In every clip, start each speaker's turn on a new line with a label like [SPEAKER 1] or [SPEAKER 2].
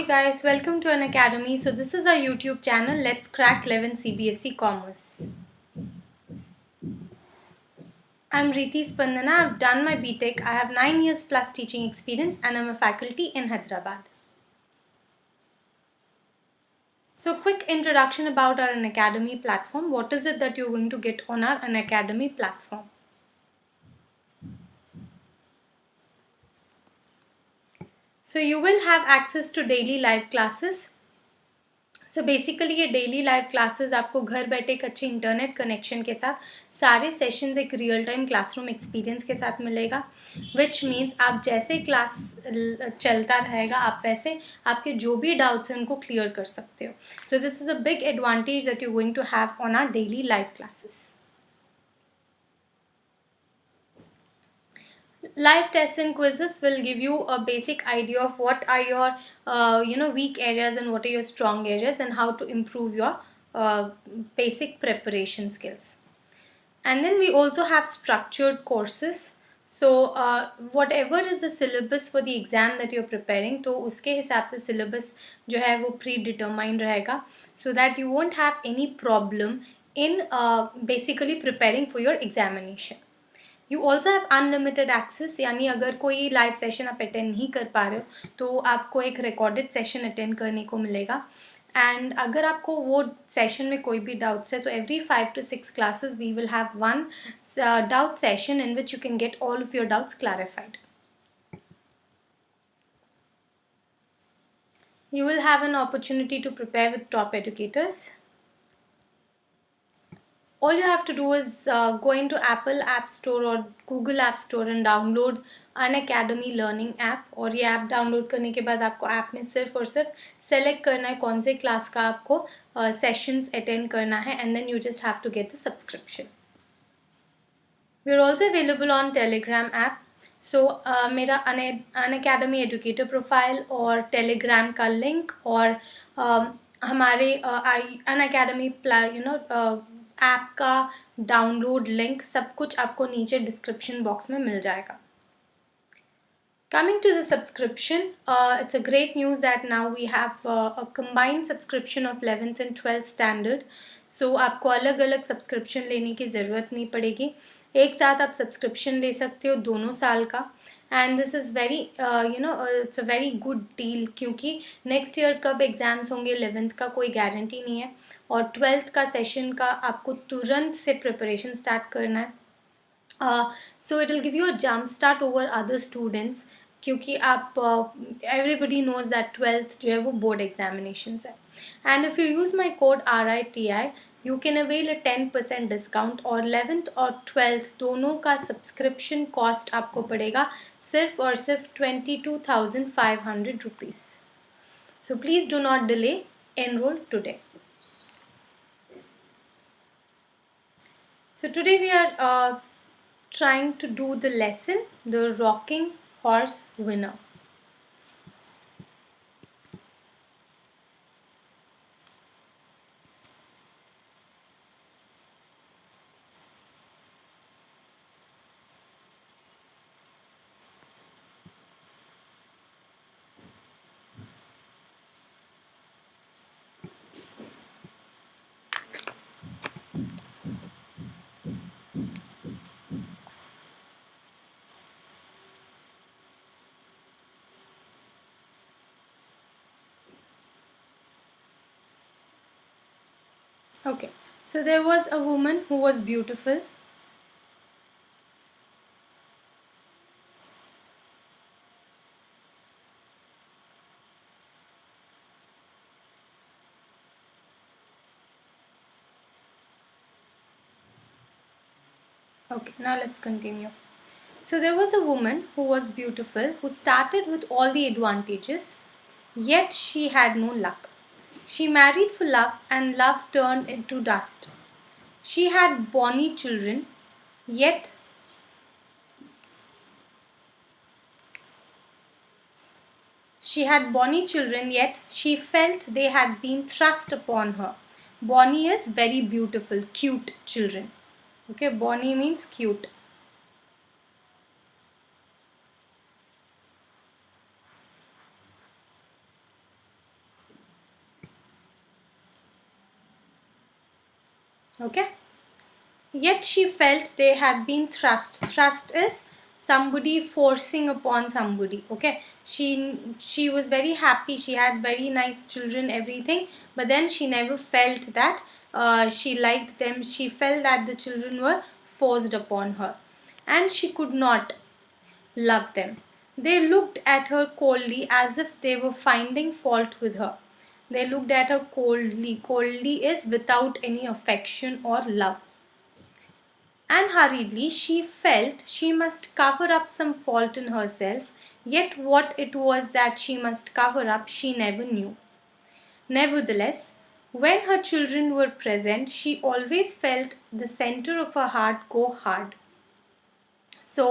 [SPEAKER 1] guys, welcome to an academy. So this is our YouTube channel. Let's crack 11 CBSE Commerce. I'm Reeti Spandana. I've done my BTech. I have 9 years plus teaching experience and I'm a faculty in Hyderabad. So quick introduction about our Unacademy platform. What is it that you're going to get on our Unacademy platform? So you will have access to daily live classes. So basically ये daily live classes आपको घर बैठे एक अच्छे internet connection के साथ सारे sessions एक रियल टाइम क्लासरूम एक्सपीरियंस के साथ मिलेगा, विच मीन्स आप जैसे क्लास चलता रहेगा आप वैसे आपके जो भी डाउट्स हैं उनको क्लियर कर सकते हो. So this is a big advantage that you going to have on our daily live classes. Live tests and quizzes will give you a basic idea of what are your weak areas and what are your strong areas and how to improve your basic preparation skills. And then we also have structured courses. So whatever is the syllabus for the exam that you're preparing, तो उसके हिसाब से syllabus जो है वो predetermined रहेगा, so that you won't have any problem in basically preparing for your examination. You also have unlimited access, यानी अगर कोई लाइव सेशन आप अटेंड नहीं कर पा रहे हो तो आपको एक रिकॉर्डेड सेशन अटेंड करने को मिलेगा. एंड अगर आपको वो सेशन में कोई भी डाउट्स है तो every 5 to 6 classes we will have one doubt session in which you can get all of your doubts clarified. You will have an opportunity to prepare with top educators. All you have to do is go into Apple App Store or Google App Store and download Unacademy Learning App. और ये app download करने के बाद आपको app में सिर्फ और सिर्फ सेलेक्ट करना है कौन से क्लास का आपको सेशंस अटेंड करना है, and then you just have to get the subscription. We are also available on Telegram app. So मेरा अनअकैडमी एजुकेटर प्रोफाइल और टेलीग्राम का लिंक और हमारे अनअकैडमी ऐप का डाउनलोड लिंक सब कुछ आपको नीचे डिस्क्रिप्शन बॉक्स में मिल जाएगा. Coming to the subscription, it's a great news that now we have a combined subscription of 11th and 12th standard. So आपको अलग अलग सब्सक्रिप्शन लेने की ज़रूरत नहीं पड़ेगी, एक साथ आप सब्सक्रिप्शन ले सकते हो दोनों साल का. And this is very it's a very good deal, क्योंकि नेक्स्ट ईयर कब एग्ज़ाम्स होंगे 11th का कोई गारंटी नहीं है और 12th का सेशन का आपको तुरंत से प्रिपरेशन स्टार्ट करना है. So it will give you a jump start over other students, क्योंकि आप एवरीबडी नोज दैट 12th जो है वो बोर्ड एग्जामिनेशंस है. And if you use my code RITI you can avail a 10% discount, और 11th और 12th दोनों का सब्सक्रिप्शन कॉस्ट आपको पड़ेगा सिर्फ और सिर्फ 22,500 rupees. So please do not delay, enrol today. So today we are trying to do the lesson, the Rocking Horse Winner. Okay, so there was a woman who was beautiful. Okay, now let's continue. So there was a woman who was beautiful, who started with all the advantages, yet she had no luck. She married for love, and love turned into dust. She had bonny children, yet she felt they had been thrust upon her. Bonny is very beautiful, cute children. Okay, bonny means cute. Okay. Yet she felt they had been thrust. Thrust is somebody forcing upon somebody. Okay. She was very happy. She had very nice children, everything. But then she never felt that she liked them. She felt that the children were forced upon her, and she could not love them. They looked at her coldly as if they were finding fault with her. They looked at her coldly. Coldly is without any affection or love. And hurriedly she felt she must cover up some fault in herself, yet what it was that she must cover up she never knew. Nevertheless, when her children were present, she always felt the center of her heart go hard. So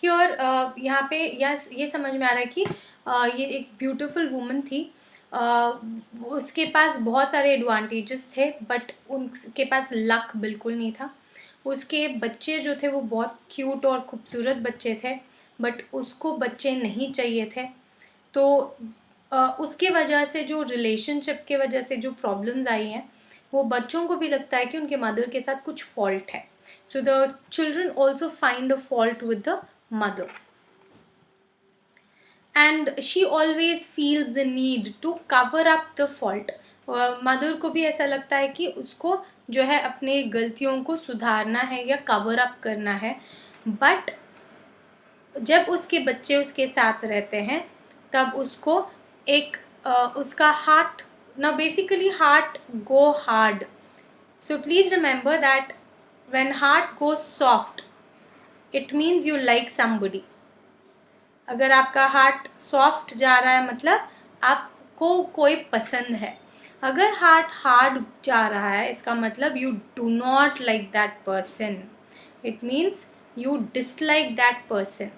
[SPEAKER 1] here यहाँ पे yes ये समझ में आ रहा है कि ये एक ब्यूटीफुल वुमन थी. उसके पास बहुत सारे एडवांटेजेस थे, बट उनके पास लक बिल्कुल नहीं था. उसके बच्चे जो थे वो बहुत क्यूट और खूबसूरत बच्चे थे, बट उसको बच्चे नहीं चाहिए थे. तो उसके वजह से जो रिलेशनशिप के वजह से जो प्रॉब्लम्स आई हैं, वो बच्चों को भी लगता है कि उनके मदर के साथ कुछ फॉल्ट है. So the children also find a fault with the mother. And she always feels the need to cover up the fault. Mother को भी ऐसा लगता है कि उसको जो है अपने गलतियों को सुधारना है या कवर अप करना है. बट जब उसके बच्चे उसके साथ रहते हैं तब उसको एक उसका heart basically heart go hard. So please remember that when heart goes soft, it means you like somebody. अगर आपका हार्ट सॉफ्ट जा रहा है मतलब आपको कोई पसंद है. अगर हार्ट हार्ड जा रहा है इसका मतलब you do not like that person. It means you dislike that person.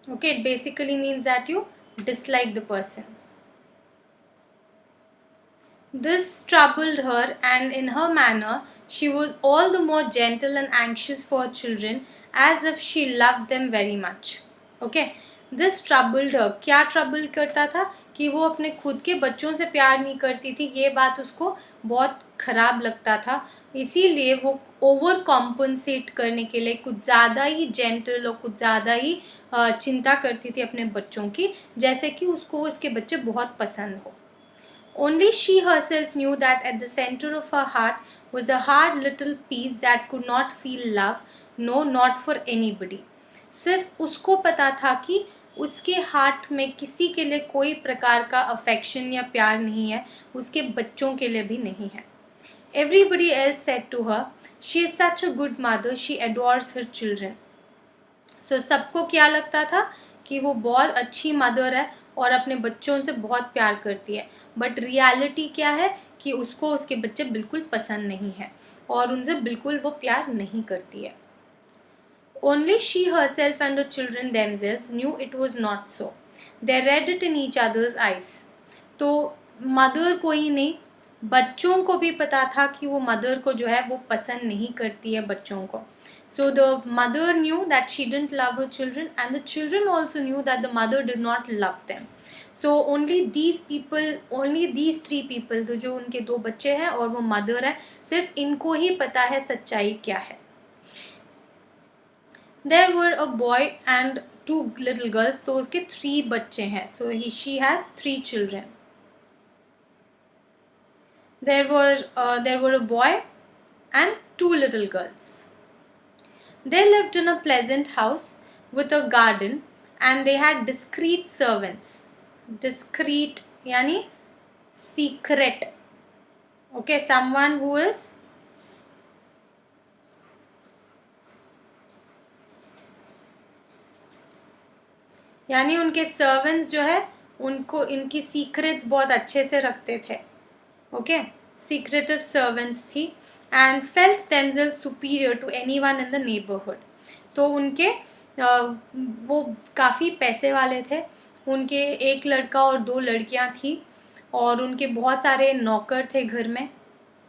[SPEAKER 1] Okay, it basically means that you dislike the person. This troubled her, and in her manner she was all the more gentle and anxious for her children, as if she loved them very much. Okay, this troubled her. क्या trouble करता था कि वो अपने खुद के बच्चों से प्यार नहीं करती थी. ये बात उसको बहुत ख़राब लगता था, इसीलिए वो ओवर कॉम्पनसेट करने के लिए कुछ ज़्यादा ही जेंटल और कुछ ज़्यादा ही चिंता करती थी अपने बच्चों की, जैसे कि उसको उसके बच्चे बहुत पसंद हो. Only she herself knew that at the center of her heart was a hard little piece that could not feel love, no, not for anybody. सिर्फ उसको पता था कि उसके हार्ट में किसी के लिए कोई प्रकार का अफेक्शन या प्यार नहीं है, उसके बच्चों के लिए भी नहीं है. Everybody else said to her, she is such a good mother, she adores her children. So सबको क्या लगता था कि वो बहुत अच्छी मदर है और अपने बच्चों से बहुत प्यार करती है. बट रियलिटी क्या है कि उसको उसके बच्चे बिल्कुल पसंद नहीं है और उनसे बिल्कुल वो प्यार नहीं करती है. Only she herself and the children themselves knew it was not so. They read it in each other's eyes. तो मदर को ही नहीं, बच्चों को भी पता था कि वो मदर को जो है वो पसंद नहीं करती है बच्चों को. So the mother knew that she didn't love her children, and the children also knew that the mother did not love them. So only these three people, तो जो उनके दो बच्चे हैं और वो मदर है, सिर्फ इनको ही पता है सच्चाई क्या है. There were a boy and 2 little girls. तो उसके 3 बच्चे हैं. So she has 3 children. There were a boy and 2 little girls. They lived in a pleasant house with a garden, and they had discreet servants. Discreet यानी secret. Okay, someone who is यानी उनके servants जो है उनको इनकी secrets बहुत अच्छे से रखते थे. ओके, सीक्रेटिव सर्वेंट्स थी. and felt themselves superior to anyone in the neighborhood. तो उनके वो काफ़ी पैसे वाले थे. उनके एक लड़का और 2 लड़कियां थी और उनके बहुत सारे नौकर थे घर में.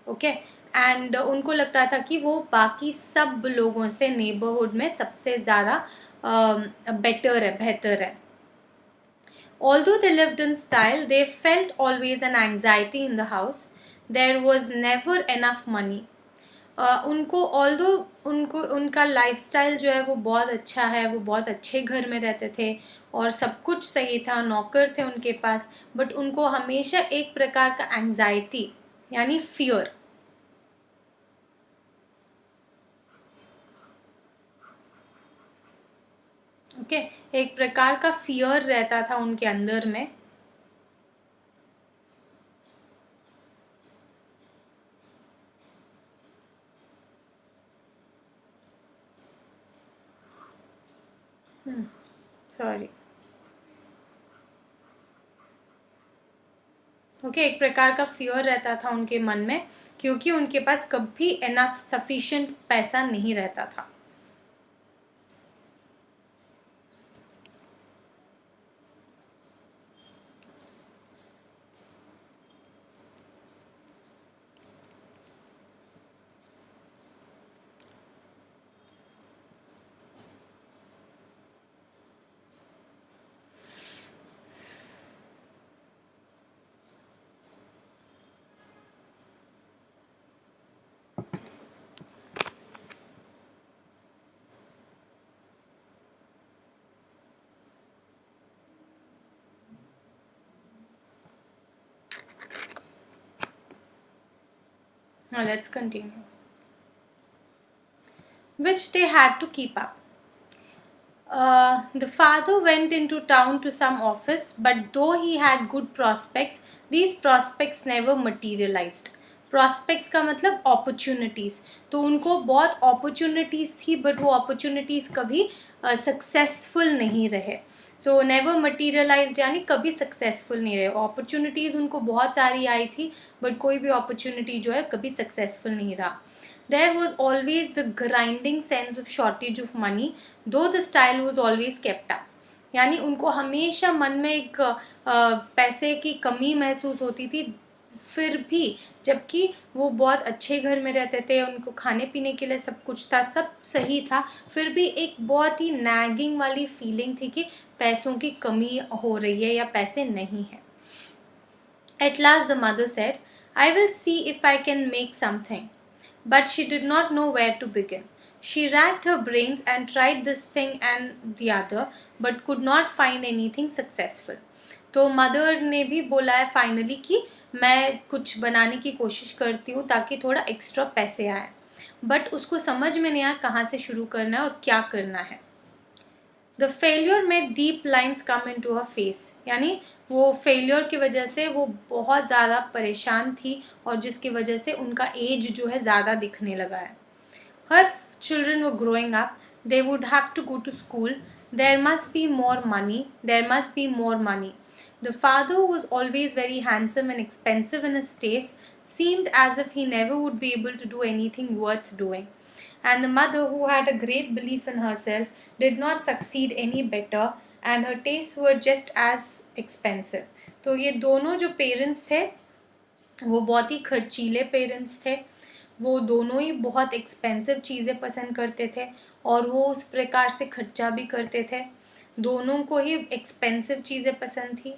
[SPEAKER 1] ओके, एंड उनको लगता था कि वो बाकी सब लोगों से नेबरहुड में सबसे ज़्यादा बेटर है, बेहतर है. Although they lived in style, they felt always an anxiety in the house. There was never enough money. उनको ऑल्दो उनको उनका लाइफस्टाइल जो है वो बहुत अच्छा है, वो बहुत अच्छे घर में रहते थे और सब कुछ सही था, नौकर थे उनके पास, बट उनको हमेशा एक प्रकार का एंजाइटी यानी फियर, ओके, एक प्रकार का फियर रहता था उनके अंदर में. सॉरी, ओके, एक प्रकार का फियर रहता था उनके मन में क्योंकि उनके पास कभी इनफ सफिशिएंट पैसा नहीं रहता था. Now let's continue. Which they had to keep up. The father went into town to some office, but though he had good prospects, these prospects never materialized. Prospects का मतलब opportunities. तो उनको बहुत opportunities थी, but वो opportunities कभी successful नहीं रहे. So never materialized यानी कभी successful नहीं रहे. Opportunities उनको बहुत सारी आई थी, but कोई भी opportunity जो है कभी successful नहीं रहा. There was always the grinding sense of shortage of money, though the style was always kept up. यानी उनको हमेशा मन में एक पैसे की कमी महसूस होती थी, फिर भी जबकि वो बहुत अच्छे घर में रहते थे, उनको खाने पीने के लिए सब कुछ था, सब सही था, फिर भी एक बहुत ही नैगिंग वाली फीलिंग थी कि पैसों की कमी हो रही है या पैसे नहीं है. At last the mother said, I will see if I can make something. But she did not know where to begin. She racked her brains and tried this thing and the other, but could not find anything successful. तो mother ने भी बोला है finally कि मैं कुछ बनाने की कोशिश करती हूँ ताकि थोड़ा एक्स्ट्रा पैसे आए, बट उसको समझ में नहीं आया कहाँ से शुरू करना है और क्या करना है. द फेलियर में deep lines come in to her face, यानी वो फेलियर की वजह से वो बहुत ज़्यादा परेशान थी और जिसकी वजह से उनका एज जो है ज़्यादा दिखने लगा है. Her children were growing up, they would have to go to school, there must be more money, there must be more money. The father, who was always very handsome and expensive in his taste, seemed as if he never would be able to do anything worth doing. And the mother, who had a great belief in herself, did not succeed any better, and her tastes were just as expensive. तो ये दोनों जो parents थे वो बहुत ही खर्चीले parents थे, वो दोनों ही बहुत एक्सपेंसिव चीज़ें पसंद करते थे और वो उस प्रकार से खर्चा भी करते थे. दोनों को ही एक्सपेंसिव चीज़ें पसंद थी,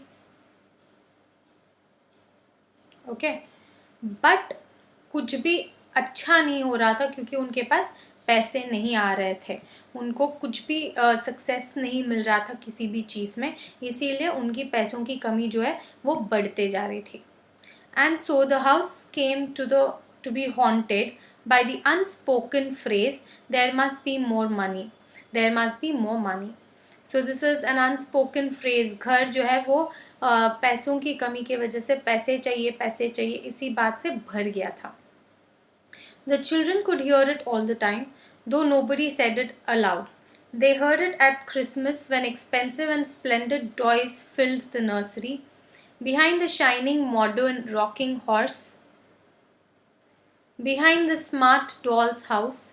[SPEAKER 1] ओके, बट कुछ भी अच्छा नहीं हो रहा था क्योंकि उनके पास पैसे नहीं आ रहे थे, उनको कुछ भी सक्सेस नहीं मिल रहा था किसी भी चीज़ में, इसीलिए उनकी पैसों की कमी जो है वो बढ़ते जा रही थी. And so the house came to be haunted by the unspoken phrase, there must be more money, there must be more money. So this is an unspoken phrase. घर जो है वो पैसों की कमी की वजह से पैसे चाहिए इसी बात से भर गया था. The children could hear it all the time, though nobody said it aloud. They heard it at Christmas when expensive and splendid toys filled the nursery. Behind the shining modern rocking horse, behind the smart doll's house,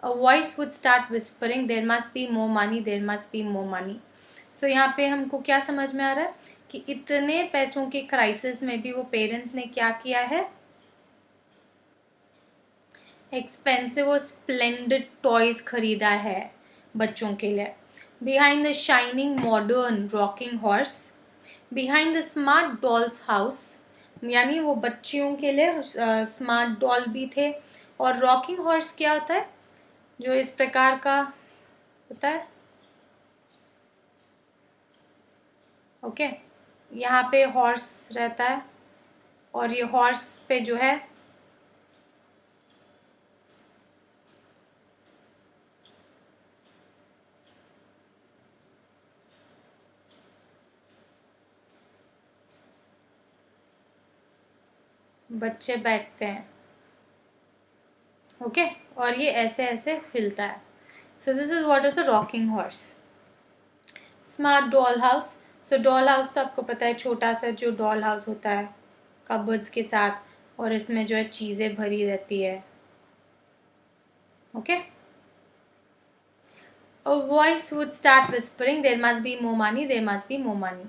[SPEAKER 1] a voice would start whispering, there must be more money, there must be more money. So यहाँ पे हमको क्या समझ में आ रहा है कि इतने पैसों के क्राइसिस में भी वो पेरेंट्स ने क्या किया है, एक्सपेंसिव और स्प्लेंडेड टॉयज़ खरीदा है बच्चों के लिए. Behind the shining modern rocking horse, behind the smart dolls house, यानी वो बच्चियों के लिए स्मार्ट डॉल भी थे। और रॉकिंग हॉर्स क्या होता है? जो इस प्रकार का होता है, ओके। यहाँ पे हॉर्स रहता है और ये हॉर्स पे जो है बच्चे बैठते हैं, ओके। और ये ऐसे ऐसे हिलता है। So this is what is a rocking horse. Smart doll house, so doll house तो आपको पता है, छोटा सा जो डॉल हाउस होता है कबर्ड्स के साथ, और इसमें जो है चीज़ें भरी रहती है, okay. A voice would start whispering, there must be more money, there must be more money.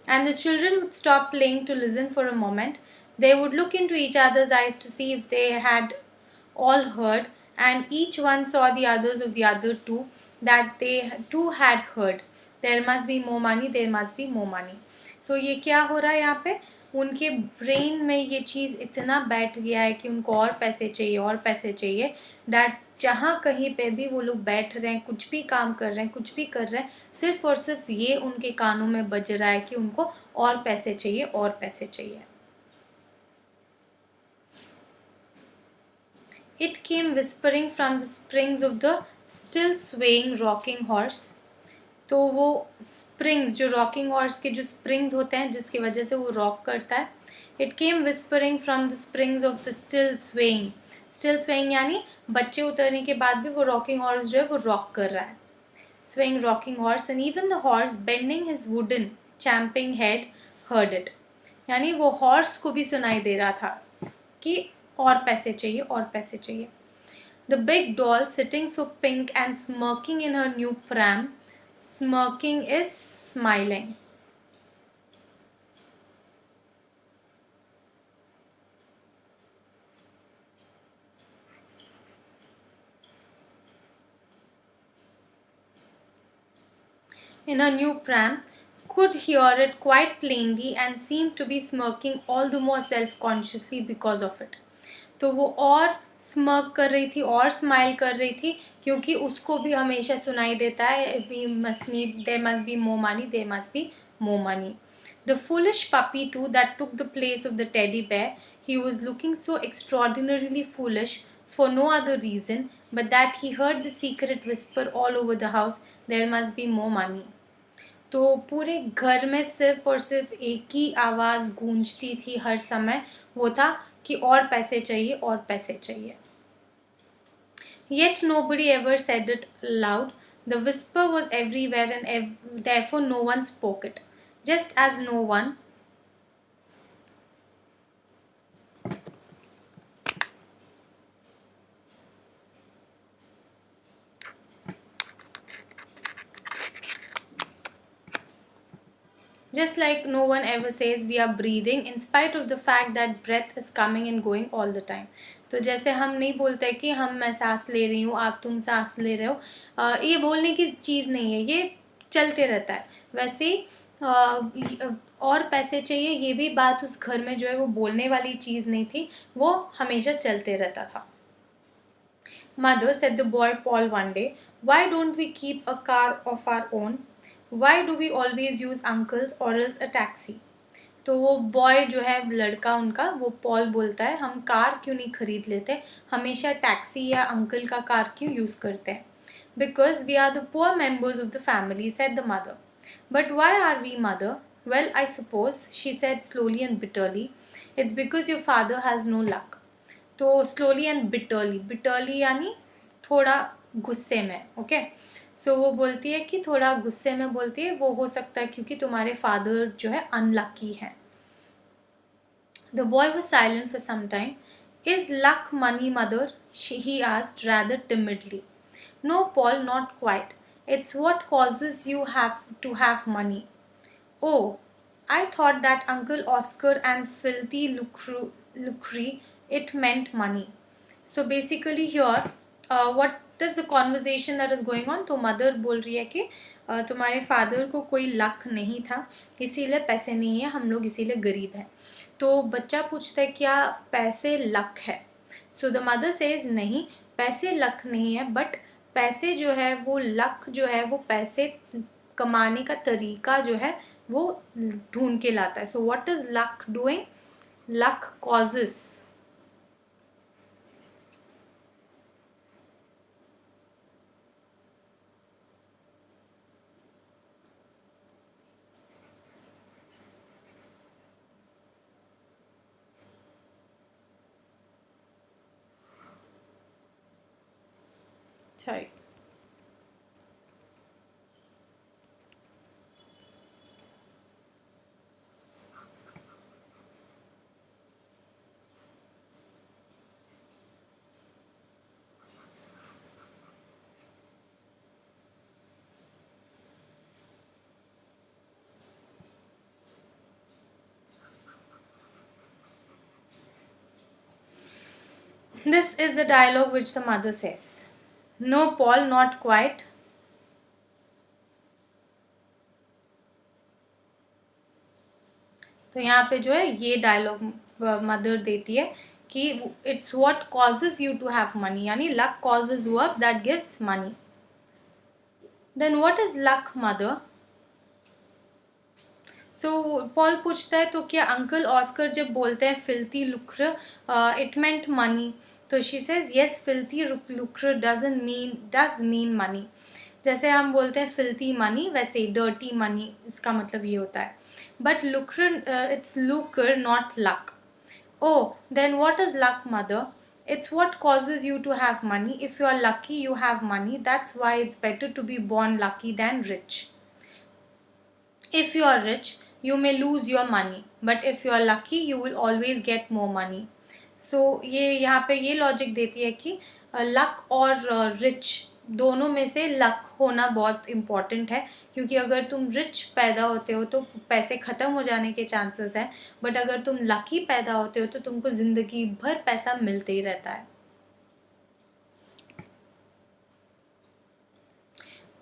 [SPEAKER 1] And the children would stop playing to listen for a moment. They would look into each other's eyes to see if they had all heard, and each one saw the others of the other too, that they too had heard. There must be more money, there must be more money. तो ये क्या हो रहा है यहाँ पे? उनके brain में ये चीज़ इतना बैठ गया है कि उनको और पैसे चाहिए, और पैसे चाहिए, दैट जहाँ कहीं पे भी वो लोग बैठ रहे हैं, कुछ भी काम कर रहे हैं, कुछ भी कर रहे हैं, सिर्फ और सिर्फ ये उनके कानों में बज रहा है कि उनको और पैसे चाहिए, और पैसे चाहिए। It came whispering from the springs of the still swaying rocking horse. तो वो स्प्रिंग्स, जो रॉकिंग हॉर्स के जो स्प्रिंग्स होते हैं जिसकी वजह से वो रॉक करता है, it came whispering from the springs of the still swaying. Still swaying यानी बच्चे उतरने के बाद भी वो रॉकिंग हॉर्स जो है वो रॉक कर रहा है। Swaying rocking horse, and even the horse bending his wooden champing head heard it. यानी वो हॉर्स को भी सुनाई दे रहा था कि और पैसे चाहिए, और पैसे चाहिए। The big doll sitting so pink and smirking in her new pram. Smirking is smiling. In her new pram, could hear it quite plainly and seemed to be smirking all the more self-consciously because of it. तो वो और smirk कर रही थी और smile कर रही थी क्योंकि उसको भी हमेशा सुनाई देता है, we must need, there must be more money, there must be more money. The foolish puppy too that took the place of the teddy bear, he was looking so extraordinarily foolish for no other reason but that he heard the secret whisper all over the house, there must be more money. तो पूरे घर में सिर्फ और सिर्फ एक ही आवाज़ गूंजती थी हर समय, वो था कि और पैसे चाहिए, और पैसे चाहिए. Yet nobody ever said it loud. The whisper was everywhere and therefore no one spoke it. Just as no one Just like no one ever says we are breathing in spite of the fact that breath is coming and going all the time. तो जैसे हम नहीं बोलते कि मैं सांस ले रही हूँ, आप तुम सांस ले रहे हो, ये बोलने की चीज़ नहीं है, ये चलते रहता है. वैसे ही और पैसे चाहिए, ये भी बात उस घर में जो है वो बोलने वाली चीज़ नहीं थी, वो हमेशा चलते रहता था. Mother, said the boy Paul one day, why don't we keep a car of our own? Why do we always use uncle's or else a taxi? तो वो बॉय जो है, लड़का उनका, वो पॉल बोलता है, हम कार क्यों नहीं खरीद लेते, हमेशा टैक्सी या अंकल का कार क्यों यूज़ करते हैं. Because we are the poor members of the family, said the mother. But why are we, mother? Well, I suppose, she said slowly and bitterly, it's because your father has no luck. तो slowly and bitterly, bitterly यानी थोड़ा गुस्से में, okay. सो वो बोलती है कि थोड़ा गुस्से में बोलती है, वो हो सकता है क्योंकि तुम्हारे फादर जो है अनलकी हैं. The boy was silent for some time. Is luck money mother, he asked rather timidly. No Paul, not quite. It's what causes you have to have money. Oh, I thought that Uncle Oscar and filthy lucre it meant money. So basically here, what is the conversation that is going on. तो mother बोल रही है कि तुम्हारे father को कोई luck नहीं था, इसीलिए पैसे नहीं है, हम लोग इसीलिए गरीब हैं। तो बच्चा पूछता है क्या पैसे लक है? सो द मदर सेज नहीं, पैसे लक नहीं है, बट पैसे जो है वो लक जो है वो पैसे कमाने का तरीका जो है वो ढूंढ के लाता है। So what is luck doing? Luck causes. Sorry. This is the dialogue which the mother says. No, Paul, not quite. तो यहाँ पे जो है ये डायलॉग मदर देती है कि it's what causes you to have money, यानी luck causes work that gives money. Then what is luck mother? So Paul पूछता है तो क्या अंकल ऑस्कर जब बोलते हैं filthy lucre it meant money? तो she says yes, filthy lucre does mean money. जैसे हम बोलते हैं फिल्थी मनी, वैसे डर्टी मनी इसका मतलब ये होता है। But lucre it's lucre not luck. Oh, then what is luck, mother? It's what causes you to have money. If you are lucky, you have money. That's why it's better to be born lucky than rich. If you are rich, you may lose your money. But if you are lucky, you will always get more money. So ये यहाँ पे ये logic देती है कि luck और rich दोनों में से लक होना बहुत इम्पॉर्टेंट है, क्योंकि अगर तुम रिच पैदा होते हो तो पैसे ख़त्म हो जाने के चांसेस हैं, बट अगर तुम लकी पैदा होते हो तो तुमको ज़िंदगी भर पैसा मिलते ही रहता है।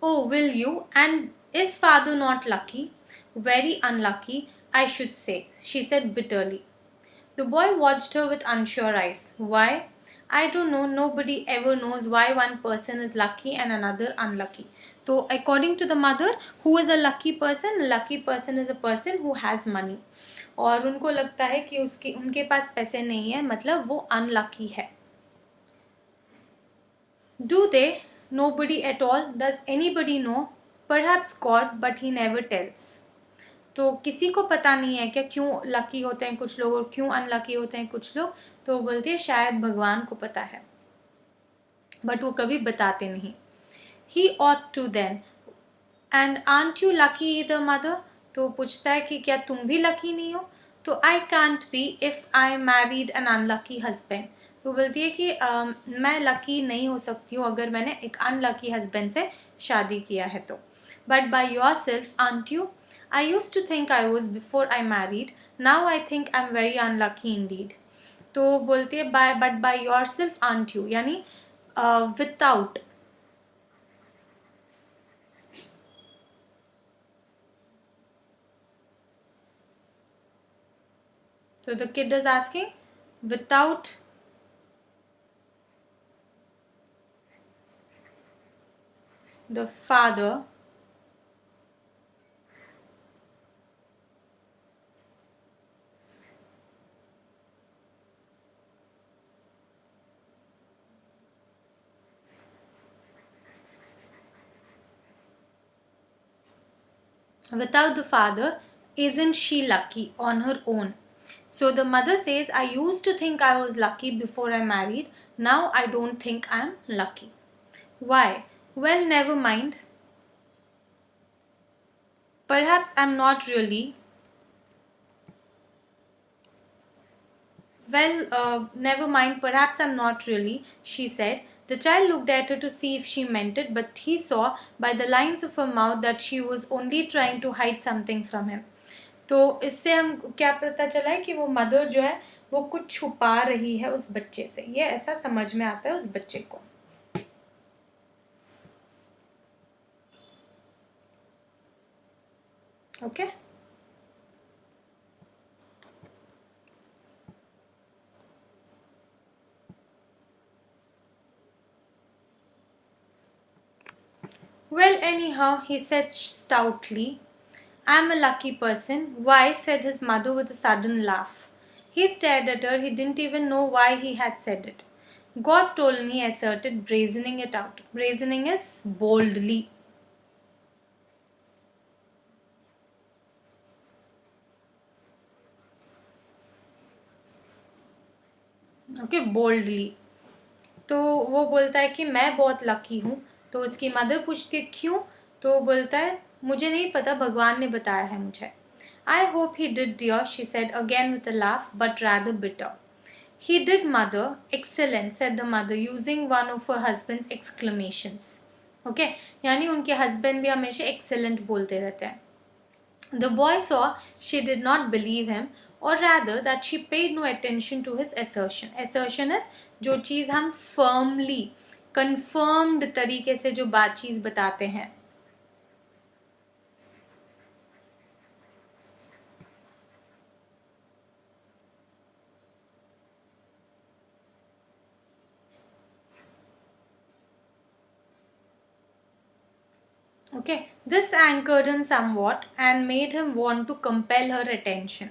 [SPEAKER 1] Oh, will you? And is father not lucky? Very unlucky, I should say, she said bitterly. The boy watched her with unsure eyes. Why? I don't know. Nobody ever knows why one person is lucky and another unlucky. So, according to the mother, who is a lucky person? A lucky person is a person who has money. और उनको लगता है कि उनके पास पैसे नहीं है, मतलब वो अनलकी है। Do they? Nobody at all. Does anybody know? Perhaps God, but he never tells. तो किसी को पता नहीं है क्या क्यों लकी होते हैं कुछ लोग और क्यों अनलकी होते हैं कुछ लोग? तो वो बोलती है शायद भगवान को पता है, बट वो कभी बताते नहीं। He ought to then. And aren't you lucky either, mother? तो पूछता है कि क्या तुम भी लकी नहीं हो? तो I can't be if I married an unlucky husband. तो बोलती है कि मैं लकी नहीं हो सकती हूँ अगर मैंने एक अनलकी हस्बैंड से शादी किया है तो। But by yourself, aren't you? I used to think I was before I married. Now I think I'm very unlucky indeed. तो बोलती है but by yourself, aren't you? यानी without. So the kid is asking, without the father, isn't she lucky on her own? So the mother says, I used to think I was lucky before I married. Now I don't think I'm lucky. Why? Well, never mind. Perhaps I'm not really. Well, never mind, perhaps I'm not really, she said. The child looked at her to see if she meant it, but he saw by the lines of her mouth that she was only trying to hide something from him. तो इससे हम क्या पता चला है कि वो mother जो है वो कुछ छुपा रही है उस बच्चे से, ये ऐसा समझ में आता है उस बच्चे को। Okay. Well, anyhow, he said stoutly, I'm a lucky person. Why? Said his mother with a sudden laugh. He stared at her. He didn't even know why he had said it. God told me, asserted, brazening it out. Brazening is boldly. Okay, boldly. तो वो बोलता है कि मैं बहुत lucky हूँ. तो उसकी मदर पूछती है क्यों. तो वो बोलता है मुझे नहीं पता, भगवान ने बताया है मुझे. I hope he did, dear, she said again with a laugh, but rather bitter. He did, mother. Excellent, said the mother, using one of her husband's exclamations. Okay, यानी उनके हस्बैंड भी हमेशा excellent बोलते रहते हैं. The boy saw she did not believe him, or rather that she paid no attention to his assertion. Assertion is जो चीज़ हम firmly, confirmed तरीके से जो बात चीज़ बताते हैं. Okay, this anchored him somewhat and made him want to compel her attention.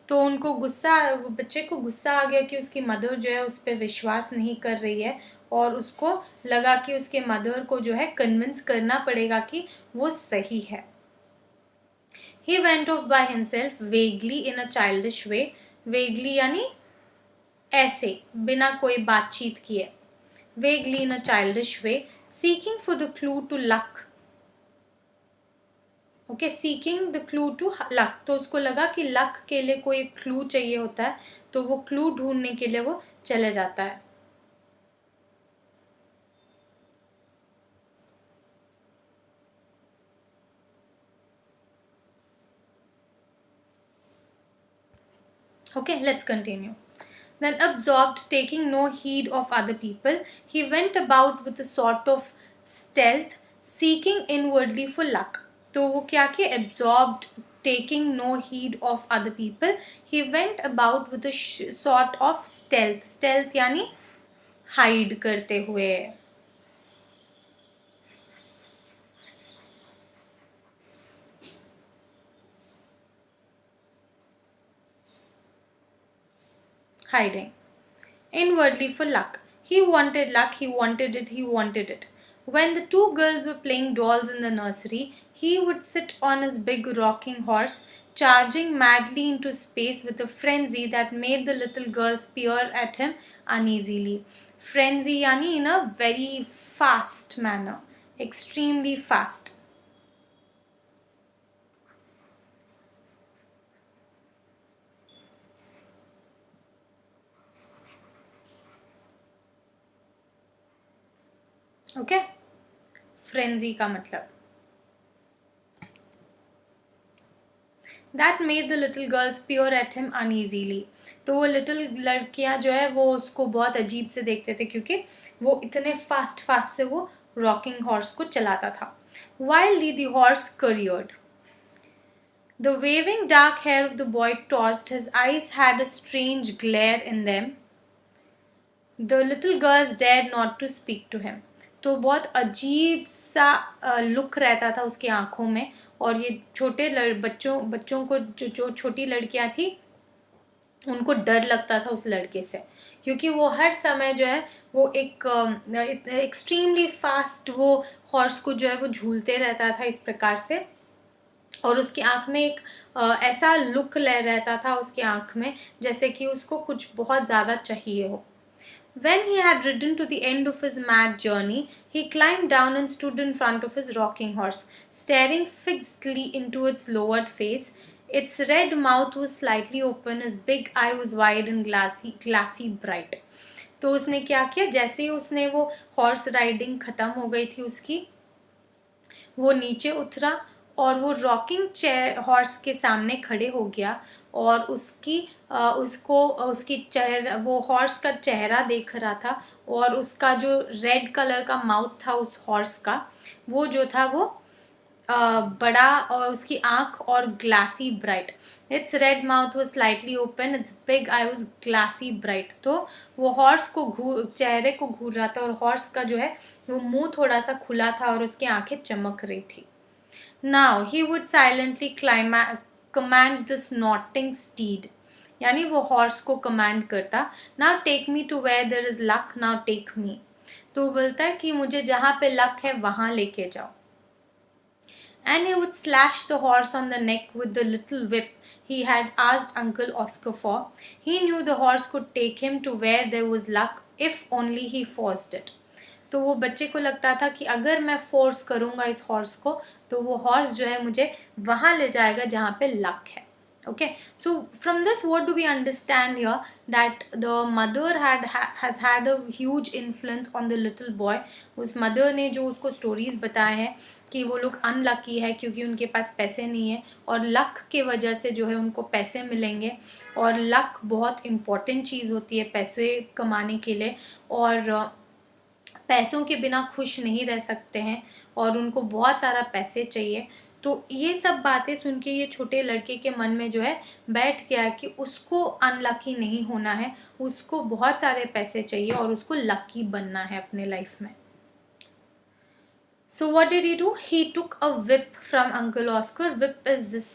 [SPEAKER 1] तो उनको गुस्सा, बच्चे को गुस्सा आ गया कि उसकी मदर जो है उस पर विश्वास नहीं कर रही है, और उसको लगा कि उसके मदर को जो है कन्विंस करना पड़ेगा कि वो सही है. He went off by himself vaguely in a childish way. Vaguely यानी ऐसे बिना कोई बातचीत किए. Vaguely in a childish way, seeking for the clue to luck. Okay, seeking the clue to luck. तो उसको लगा कि लक के लिए कोई क्लू चाहिए होता है, तो वो क्लू ढूंढने के लिए वो चले जाता है. Okay, let's continue. Then, absorbed, taking no heed of other people, he went about with a sort of stealth, seeking inwardly for luck. तो वो क्या किया? Absorbed, taking no heed of other people, he went about with a sort of stealth. Stealth यानी hide करते हुए. Hiding. Inwardly for luck. He wanted luck, he wanted it, he wanted it. When the two girls were playing dolls in the nursery, he would sit on his big rocking horse, charging madly into space with a frenzy that made the little girls peer at him uneasily. Frenzy yani in a very fast manner, extremely fast. Okay? Frenzy का मतलब. That made the little girls peer at him uneasily. तो वो little लड़कियां जो है वो उसको बहुत अजीब से देखते थे, क्योंकि वो इतने फास्ट से वो रॉकिंग हॉर्स को चलाता था. Wildly the horse careered. The waving dark hair of the boy tossed. His eyes had a strange glare in them. The little girls dared not to speak to him. तो बहुत अजीब सा look रहता था उसकी आंखों में, और ये छोटे बच्चों को जो छोटी लड़कियां थी उनको डर लगता था उस लड़के से, क्योंकि वो हर समय जो है वो एक एक्सट्रीमली फास्ट वो हॉर्स को जो है वो झूलते रहता था इस प्रकार से, और उसकी आंख में एक ऐसा लुक ले रहता था उसकी आंख में जैसे कि उसको कुछ बहुत ज़्यादा चाहिए हो. When he had ridden to the end of his mad journey, he climbed down and stood in front of his rocking horse, staring fixedly into its lowered face. Its red mouth was slightly open, his big eye was wide and glassy bright. तो उसने क्या किया? जैसे ही उसने वो horse riding ख़त्म हो गई थी उसकी, वो नीचे उतरा और वो रॉकिंग चेयर हॉर्स के सामने खड़े हो गया, और उसकी चेहरा, वो हॉर्स का चेहरा देख रहा था, और उसका जो रेड कलर का माउथ था उस हॉर्स का, वो जो था वो बड़ा और उसकी आंख और glassy bright. Its red mouth was slightly open, its big eye was glassy bright. तो वो हॉर्स को चेहरे को घूर रहा था और हॉर्स का जो है वो मुंह थोड़ा सा खुला था और उसकी आंखें चमक रही थी. Now he would silently command this snorting steed. यानी वो हॉर्स को कमांड करता, now take me to where there is luck, now take me. तो वो बोलता है कि मुझे जहाँ पे लक है वहाँ लेके जाओ. And he would slash the horse on the neck with the little whip he had asked Uncle Oscar for. He knew the horse could take him to where there was luck if only he forced it. तो वो बच्चे को लगता था कि अगर मैं force करूँगा इस हॉर्स को तो वो हॉर्स जो है मुझे वहाँ ले जाएगा जहाँ पे लक है. Okay, so from this what do we understand here? That the mother has had a huge influence on the little boy. उस mother ने जो उसको stories बताए हैं कि वो लोग अनलकी है क्योंकि उनके पास पैसे नहीं है और लक के वजह से जो है उनको पैसे मिलेंगे. और लक बहुत इम्पॉर्टेंट चीज़ होती है पैसे कमाने के लिए, और पैसों के बिना खुश नहीं रह सकते हैं और उनको बहुत सारा पैसे चाहिए. तो ये सब बातें सुन के ये छोटे लड़के के मन में जो है बैठ गया कि उसको अनलकी नहीं होना है, उसको बहुत सारे पैसे चाहिए और उसको लकी बनना है अपने लाइफ में. So what did he do? He took a whip from Uncle Oscar. Whip is this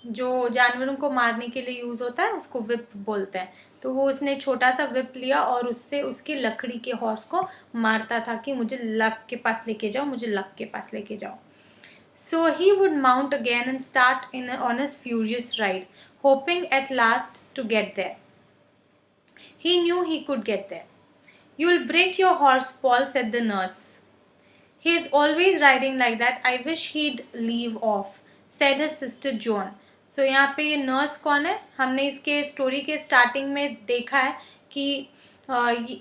[SPEAKER 1] जो जानवरों को मारने के लिए यूज होता है उसको whip बोलते हैं. तो वो उसने छोटा सा whip लिया और उससे उसकी लकड़ी के हॉर्स को मारता था कि मुझे लक के पास लेके जाओ, मुझे लक के पास लेके जाओ. So he would mount again and start on his furious ride, hoping at last to get there. He knew he could get there. You'll break your horse, Paul, said the nurse. He is always riding like that. I wish he'd leave off, said his sister Joan. So यहाँ पे ये nurse कौन है? हमने इसके story के starting में देखा है कि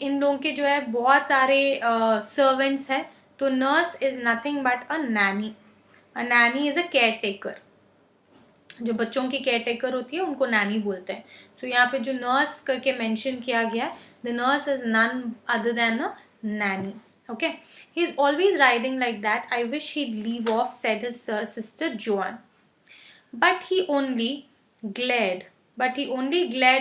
[SPEAKER 1] इन लोगों के जो है बहुत सारे सर्वेंट्स हैं. तो nurse is nothing but a Naini. A Naini is a care taker. जो बच्चों की केयर टेकर होती है उनको नैनी बोलते हैं. सो यहाँ पे जो नर्स करके मेंशन किया गया है, the nurse is none other than a nanny. Okay, he is always riding like that. I wish he'd leave off, said his sister Joan. But he only glared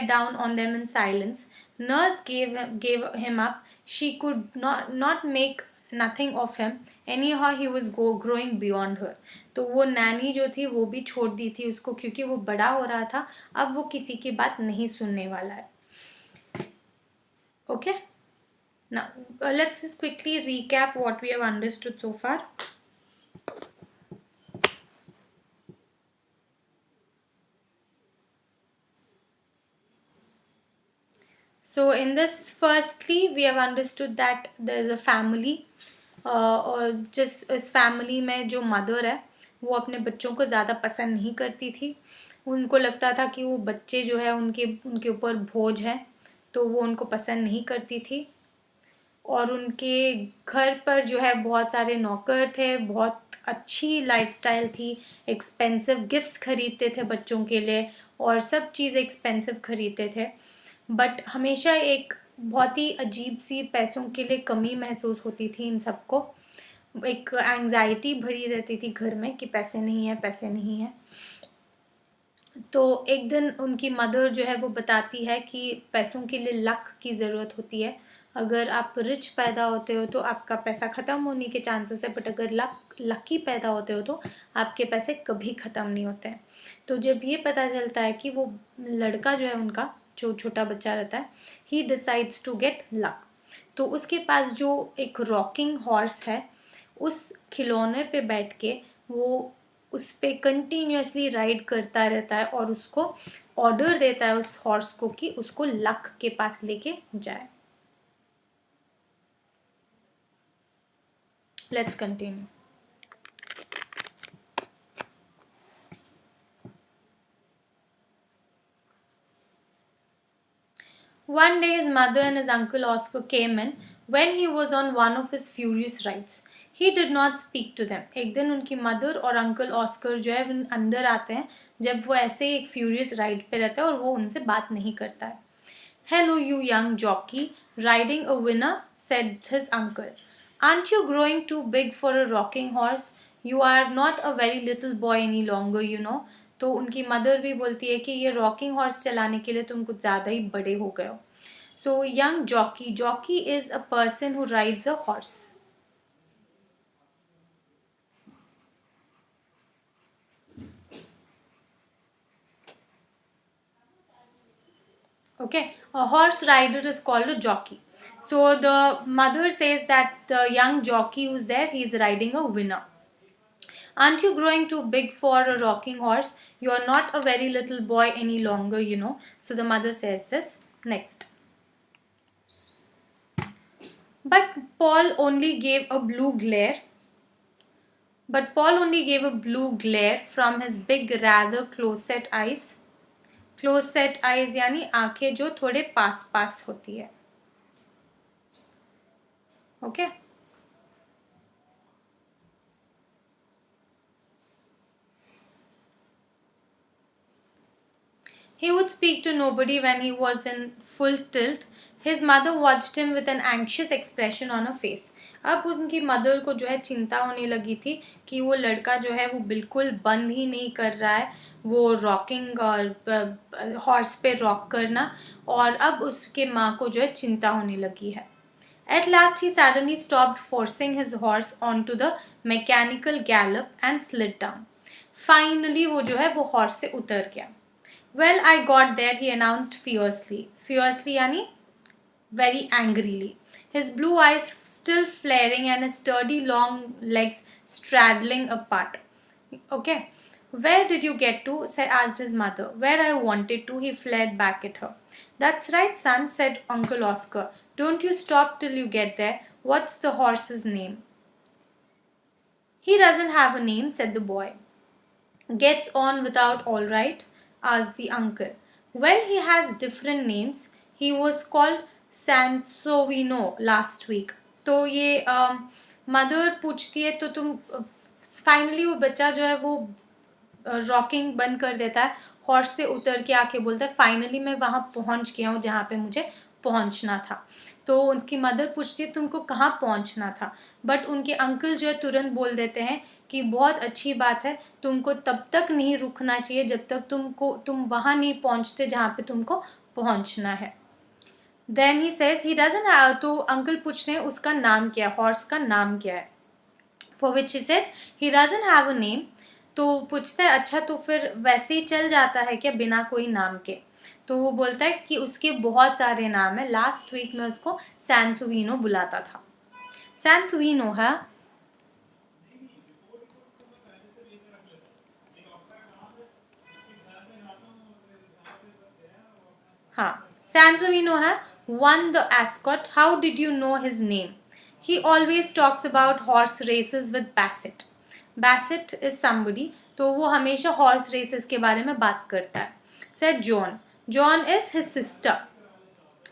[SPEAKER 1] down on them in silence. Nurse gave him up. She could not make nothing of him. Anyhow, he was growing beyond her. तो वो नैनी जो थी वो भी छोड़ दी थी उसको क्योंकि वो बड़ा हो रहा था. अब वो किसी की बात नहीं सुनने वाला है. Okay. Now, let's just quickly recap what we have understood so far. So, in this, firstly, we have understood that there is a family. और जिस इस फैमिली में जो मदर है वो अपने बच्चों को ज़्यादा पसंद नहीं करती थी. उनको लगता था कि वो बच्चे जो है उनके ऊपर बोझ है, तो वो उनको पसंद नहीं करती थी. और उनके घर पर जो है बहुत सारे नौकर थे, बहुत अच्छी लाइफस्टाइल थी, एक्सपेंसिव गिफ्ट्स खरीदते थे बच्चों के लिए और सब चीज़ एक्सपेंसिव खरीदते थे. बट हमेशा एक बहुत ही अजीब सी पैसों के लिए कमी महसूस होती थी इन सबको. एक एंग्जाइटी भरी रहती थी घर में कि पैसे नहीं है, पैसे नहीं है. तो एक दिन उनकी मदर जो है वो बताती है कि पैसों के लिए लक की ज़रूरत होती है. अगर आप रिच पैदा होते हो तो आपका पैसा ख़त्म होने के चांसेस है, बट अगर लकी पैदा होते हो तो आपके पैसे कभी ख़त्म नहीं होते हैं. तो जब ये पता चलता है कि वो लड़का जो है उनका जो छोटा बच्चा रहता है, he decides to get luck. तो उसके पास जो एक रॉकिंग हॉर्स है उस खिलौने पे बैठ के वो उस पे कंटिन्यूसली राइड करता रहता है और उसको ऑर्डर देता है उस हॉर्स को कि उसको लक के पास लेके जाए. Let's continue. One day his mother and his uncle Oscar came in when he was on one of his furious rides. He did not speak to them. एक दिन उनकी मदर और अंकल ऑस्कर जो है अंदर आते हैं जब वो ऐसे एक फ्यूरियस राइड पे रहता है और वो उनसे बात नहीं करता है. Hello you young jockey, Riding a winner, said his uncle. Aren't you growing too big for a rocking horse? You are not a very little boy any longer, you know. तो उनकी मदर भी बोलती है कि ये rocking horse चलाने के लिए तुम कुछ ज़्यादा ही बड़े हो गए हो. So young jockey. Jockey is a person who rides a horse. Okay, a horse rider is called a jockey. So the mother says that the young jockey who's there, he is riding a winner. Aren't you growing too big for a rocking horse? You are not a very little boy any longer, you know. So the mother says this. Next. But Paul only gave a blue glare. But Paul only gave a blue glare from his big rather close-set eyes. Close-set eyes यानी आंखें जो थोड़े पास पास होती है. Okay. He would speak to nobody when he was in full tilt. His mother watched him with an anxious expression on her face. अब उनकी mother को जो है चिंता होने लगी थी कि वो लड़का जो है वो बिल्कुल बंद ही नहीं कर रहा है वो रॉकिंग और हॉर्स पे रॉक करना, और अब उसके माँ को जो है चिंता होने लगी है. At last he suddenly stopped forcing his horse onto the mechanical gallop and slid down. Finally वो जो है वो हॉर्स से उतर गया. Well, I got there, he announced fiercely. Fiercely यानी very angrily. His blue eyes still flaring and his sturdy long legs straddling apart. Okay. Where did you get to? Asked his mother. Where I wanted to, he fled back at her. That's right, son, said Uncle Oscar. Don't you stop till you get there. What's the horse's name? He doesn't have a name, said the boy. Gets on without all right? Asked the uncle. Well, he has different names. He was called Sansovino last week. तो ये mother पूछती है तो तुम finally वो बच्चा जो है वो रॉकिंग बंद कर देता है, हॉर्स से उतर के आके बोलता है फाइनली मैं वहाँ पहुँच गया हूँ जहाँ पे मुझे पहुँचना था. तो उनकी मदर पूछती है तुमको कहाँ पहुँचना था, बट उनके अंकल जो है तुरंत बोल देते हैं कि बहुत अच्छी बात है, तुमको तब तक नहीं रुकना चाहिए जब तक तुम वहाँ नहीं पहुँचते जहाँ पे तुमको पहुँचना है. Then he says he doesn't have, तो अंकल पूछते हैं उसका नाम क्या है, हॉर्स का नाम क्या है. For which he says he doesn't have a name. तो पूछते हैं अच्छा तो फिर वैसे ही चल जाता है क्या बिना कोई नाम के. तो वो बोलता है कि उसके बहुत सारे नाम है, लास्ट वीक में उसको सैनसुविनो बुलाता था. सैनसुविनो है. हाँ, Sansovino है. Won the Ascot. How did you know his name? He always talks about horse races with Bassett. Bassett is somebody. तो वो हमेशा horse races के बारे में बात करता है. Said John. John is his sister.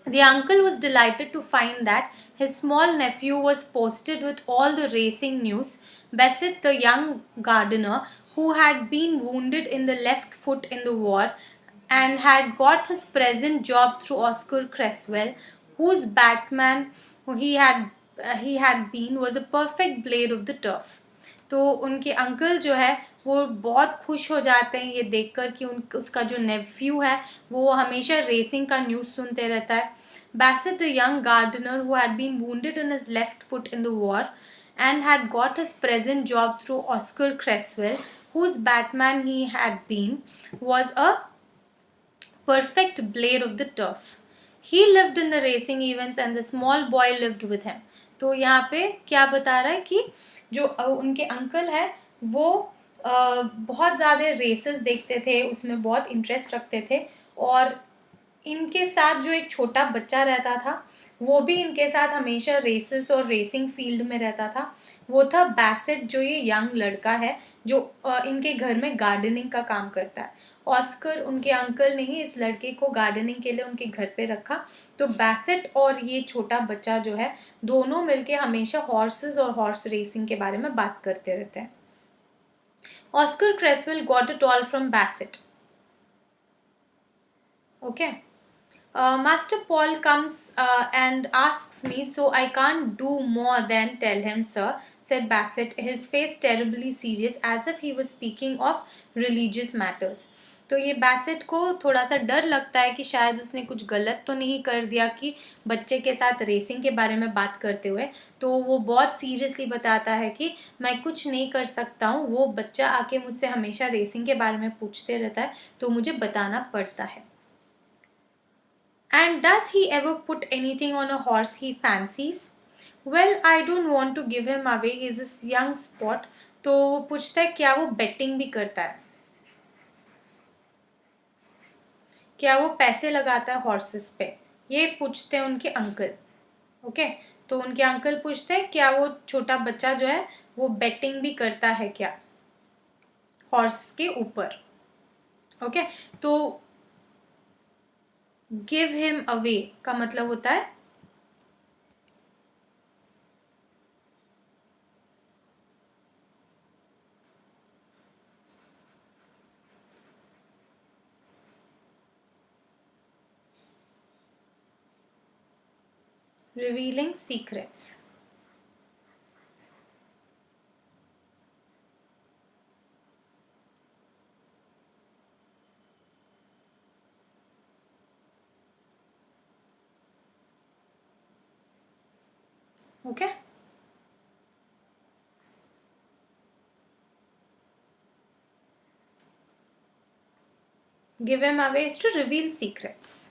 [SPEAKER 1] The uncle was delighted to find that his small nephew was posted with all the racing news. Bassett, the young gardener, who had been wounded in the left foot in the war and had got his present job through Oscar Creswell, whose Batman he had been, was a perfect blade of the turf. तो उनके uncle जो है वो बहुत खुश हो जाते हैं ये देखकर कि उसका जो नेफ्यू है वो हमेशा रेसिंग का न्यूज़ सुनते रहता है. Bassett, the young gardener who had been wounded in his left foot in the war and had got his present job through Oscar Creswell, whose Batman he had been, was a perfect blade of the turf. He lived in the racing events and the small boy lived with him. तो यहाँ पे क्या बता रहा है कि जो उनके अंकल है वो बहुत ज़्यादा रेसेस देखते थे, उसमें बहुत इंटरेस्ट रखते थे, और इनके साथ जो एक छोटा बच्चा रहता था वो भी इनके साथ हमेशा रेसेस और रेसिंग फील्ड में रहता था. वो था बैसेट, जो ये यंग लड़का है जो इनके घर में गार्डनिंग का काम करता है. ऑस्कर उनके अंकल ने ही इस लड़के को गार्डनिंग के लिए उनके घर पे रखा. तो बैसेट और ये छोटा बच्चा जो है दोनों मिलके हमेशा हॉर्सेस और हॉर्स रेसिंग के बारे में बात करते रहते हैं. Oscar Cresswell got a tall from Bassett. Okay. Master Paul comes and asks me, so I can't do more than tell him, sir, said Bassett, his face terribly serious as if he was speaking of religious matters. तो ये Bassett को थोड़ा सा डर लगता है कि शायद उसने कुछ गलत तो नहीं कर दिया कि बच्चे के साथ रेसिंग के बारे में बात करते हुए, तो वो बहुत सीरियसली बताता है कि मैं कुछ नहीं कर सकता हूँ, वो बच्चा आके मुझसे हमेशा रेसिंग के बारे में पूछते रहता है तो मुझे बताना पड़ता है. And does he ever put anything on a horse he fancies? Well, I don't want to give him away. He's a young sport. तो वो पूछता है क्या वो बेटिंग भी करता है, क्या वो पैसे लगाता है हॉर्सेस पे. ये पूछते हैं उनके अंकल. ओके, तो उनके अंकल पूछते हैं क्या वो छोटा बच्चा जो है वो बेटिंग भी करता है क्या हॉर्स के ऊपर. ओके, तो गिव हिम अवे का मतलब होता है revealing secrets. Okay. Give him away is to reveal secrets.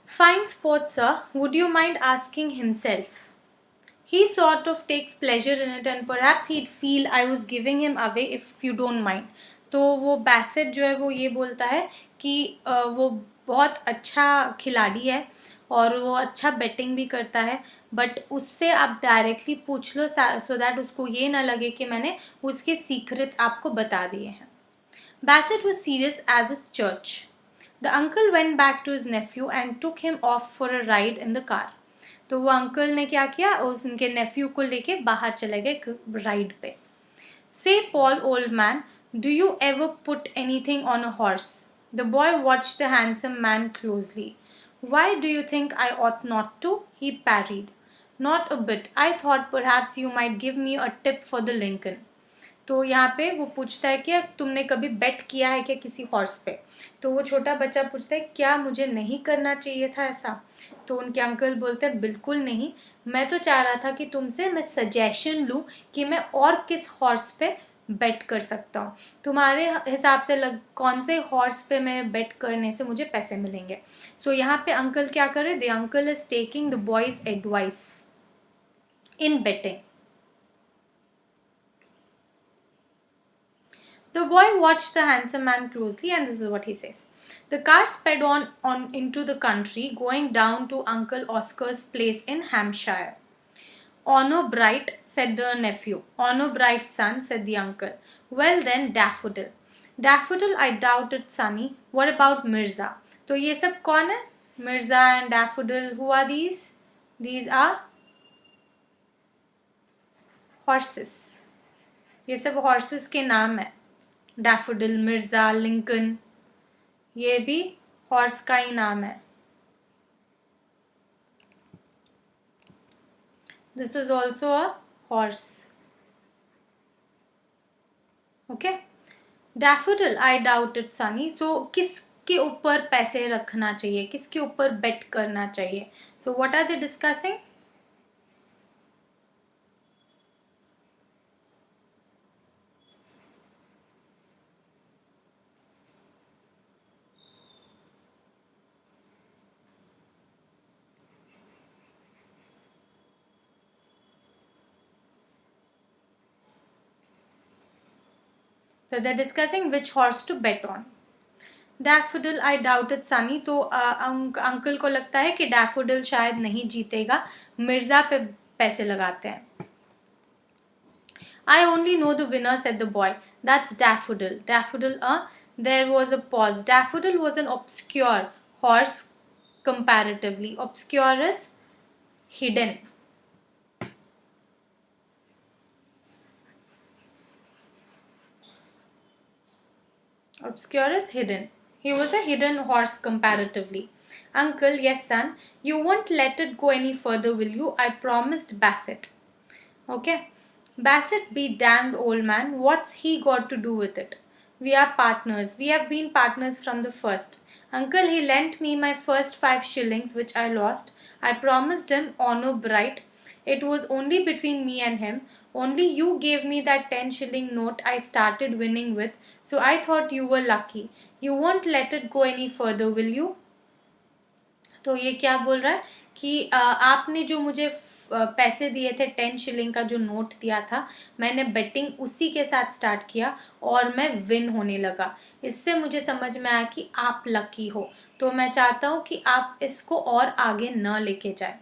[SPEAKER 1] Fine sport, sir. Would you mind asking himself? He sort of takes pleasure in it and perhaps he'd feel I was giving him away if you don't mind. तो वो Bassett जो है वो ये बोलता है कि वो बहुत अच्छा खिलाड़ी है और वो अच्छा बैटिंग भी करता है, बट उससे आप डायरेक्टली पूछ लो सो दैट उसको ये ना लगे कि मैंने उसके सीक्रेट्स आपको बता दिए हैं. Bassett was serious as a church. The uncle went back to his nephew and took him off for a ride in the car. तो वो अंकल ने क्या किया, उनके नेफ्यू को लेके बाहर चले गए राइड पे. Say, Paul, old man, do you ever put anything on a horse? The boy watched the handsome man closely. Why do you think I ought not to? He parried. Not a bit. I thought perhaps you might give me a tip for the Lincoln. तो यहाँ पे वो पूछता है कि तुमने कभी बेट किया है क्या किसी हॉर्स पे. तो वो छोटा बच्चा पूछता है क्या मुझे नहीं करना चाहिए था ऐसा. तो उनके अंकल बोलते हैं बिल्कुल नहीं, मैं तो चाह रहा था कि तुमसे मैं सजेशन लूँ कि मैं और किस हॉर्स पे बेट कर सकता हूँ, तुम्हारे हिसाब से कौन से हॉर्स पे मैं बेट करने से मुझे पैसे मिलेंगे. सो यहाँ पे अंकल क्या कर रहे, the uncle is taking the boy's advice in betting. The boy watched the handsome man closely and this is what he says. The car sped on into the country, going down to Uncle Oscar's place in Hampshire. Honor bright, said the nephew. Honor bright, son, said the uncle. Well then, Daffodil. Daffodil, I doubt it, sonny. What about Mirza? तो ये सब कौन है? Mirza and Daffodil. Who are these? These are horses. ये सब horses के नाम है. डैफोडिल, मिर्ज़ा, लिंकन, ये भी हॉर्स का ही नाम है. This is also a horse. Okay, daffodil, I doubt it sunny. So किसके ऊपर पैसे रखना चाहिए, किसके ऊपर बेट करना चाहिए. So what are they discussing. So they're discussing which horse to bet on. Daffodil, I doubt it sonny. तो अंकल को लगता है कि डैफोडिल शायद नहीं जीतेगा, मिर्ज़ा पे पैसे लगाते हैं. I only know the winner, said the boy. That's Daffodil. Daffodil, there was a pause. Daffodil was an obscure horse comparatively. Obscure is hidden. Obscure is hidden. He was a hidden horse comparatively. Uncle, yes, son, you won't let it go any further, will you? I promised Bassett. Okay. Bassett be damned, old man. What's he got to do with it? We are partners. We have been partners from the first. Uncle, he lent me my first 5 shillings, which I lost. I promised him honor bright. It was only between me and him. Only you gave me that 10 shilling note I started winning with, so I thought you were lucky. You won't let it go any further, will you? तो ये क्या बोल रहा है कि आपने जो मुझे पैसे दिए थे 10 शिलिंग का जो नोट दिया था, मैंने बेटिंग उसी के साथ स्टार्ट किया और मैं विन होने लगा. इससे मुझे समझ में आया कि आप लकी हो, तो मैं चाहता हूँ कि आप इसको और आगे न लेके जाए.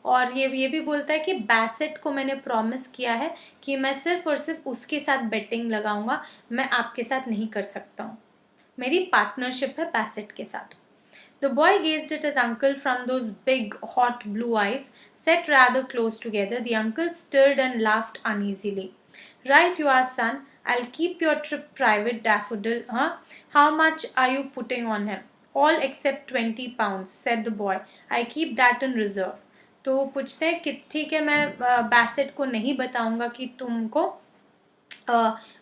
[SPEAKER 1] और ये भी बोलता है कि बैसेट को मैंने प्रॉमिस किया है कि मैं सिर्फ और सिर्फ उसके साथ बेटिंग लगाऊंगा, मैं आपके साथ नहीं कर सकता हूँ. मेरी पार्टनरशिप है बैसेट के साथ. The boy gazed at his uncle from those big, hot blue eyes, set rather close together. The uncle stirred and laughed uneasily. Right you are, son. I'll keep your trip private, Daffodil. Huh? How much are you putting on him? All except 20 pounds, said the boy. I keep that in reserve. तो वो पूछते हैं कि ठीक है, मैं Bassett को नहीं बताऊंगा कि तुमको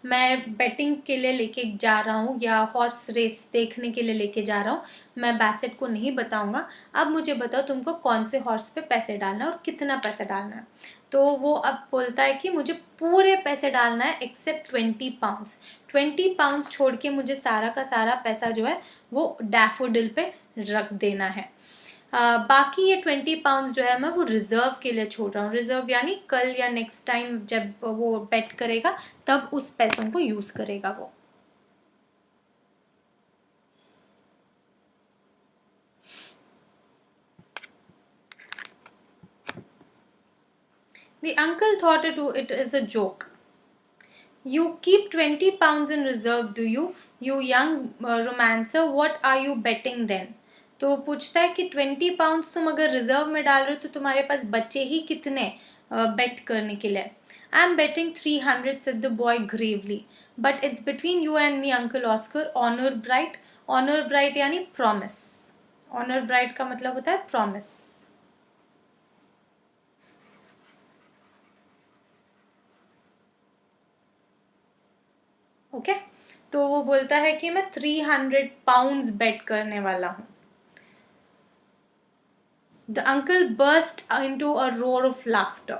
[SPEAKER 1] मैं बेटिंग के लिए लेके जा रहा हूँ या हॉर्स रेस देखने के लिए लेके जा रहा हूँ. मैं बैसेट को नहीं बताऊंगा. अब मुझे बताओ तुमको कौन से हॉर्स पे पैसे डालना है और कितना पैसा डालना है. तो वो अब बोलता है कि मुझे पूरे पैसे डालना है एक्सेप्ट 20 पाउंड्स. 20 पाउंड्स छोड़ के मुझे सारा का सारा पैसा जो है वो डैफोडिल पे रख देना है. बाकी ये 20 पाउंड जो है मैं वो रिजर्व के लिए छोड़ रहा हूँ. रिजर्व यानी कल या नेक्स्ट टाइम जब वो बेट करेगा तब उस पैसों को यूज करेगा वो. The uncle thought it is a joke. You keep 20 pounds in reserve, do you? You young romancer, what are you betting then? तो पूछता है कि 20 पाउंड तुम अगर रिजर्व में डाल रहे हो तो तुम्हारे पास बचे ही कितने बेट करने के लिए. I am betting 300, said the boy gravely. But it's between you and me, Uncle Oscar. Honor bright. Honor bright यानी promise. Honor bright का मतलब होता है promise. ओके. तो वो बोलता है कि मैं 300 पाउंड्स बेट करने वाला हूँ. The uncle burst into a roar of laughter.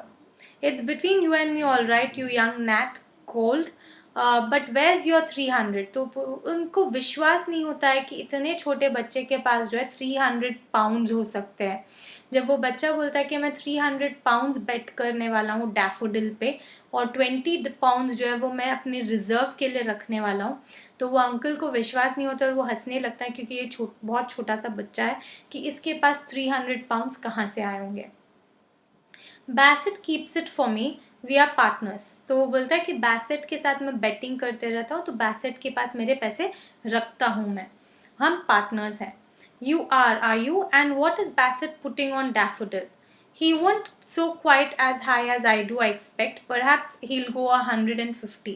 [SPEAKER 1] It's between you and me, all right, you young gnat, cold. But where's your 300? तो उनको विश्वास नहीं होता है कि इतने छोटे बच्चे के पास जो है 300 पाउंड्स हो सकते हैं. जब वो बच्चा बोलता है कि मैं 300 पाउंड्स बेट करने वाला हूँ डैफोडिल पे और 20 पाउंड्स जो है वो मैं अपने रिजर्व के लिए रखने वाला हूँ, तो वो अंकल को विश्वास नहीं होता और वो हंसने लगता है क्योंकि ये बहुत छोटा सा बच्चा है कि इसके पास 300 पाउंड्स कहाँ से आए होंगे. Bassett keeps it for me, we are partners. तो वो बोलता है कि बैसेट के साथ मैं बेटिंग करते रहता हूँ तो बैसेट के पास मेरे पैसे रखता हूँ मैं, हम पार्टनर्स हैं. You are you? And what is Bassett putting on Daffodil? He won't so quite as high as I do, I expect. Perhaps he'll go 150.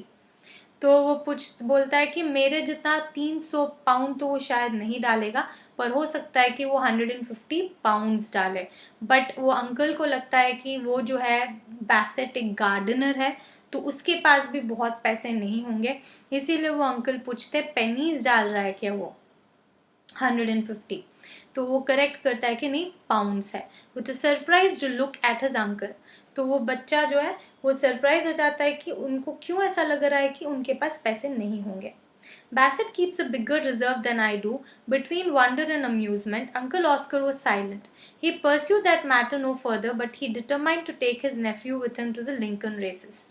[SPEAKER 1] तो वो बोलता है कि मेरे जितना 300 पाउंड तो वो शायद नहीं डालेगा, पर हो सकता है कि वो 150 पाउंड्स डाले. बट वो अंकल को लगता है कि वो जो है बैसेट एक गार्डनर है तो उसके पास भी बहुत पैसे नहीं होंगे, इसीलिए वो अंकल पूछते पेनीज डाल रहा है क्या वो 150. तो वो करेक्ट करता है कि नहीं पाउंड्स है. With a surprised look at his uncle. तो वो बच्चा जो है वो सरप्राइज हो जाता है कि उनको क्यों ऐसा लग रहा है कि उनके पास पैसे नहीं होंगे. Bassett keeps a bigger reserve than I do. Between wonder and amusement, Uncle Oscar was silent. He pursued that matter no further, but he determined to take his nephew with him to the Lincoln races.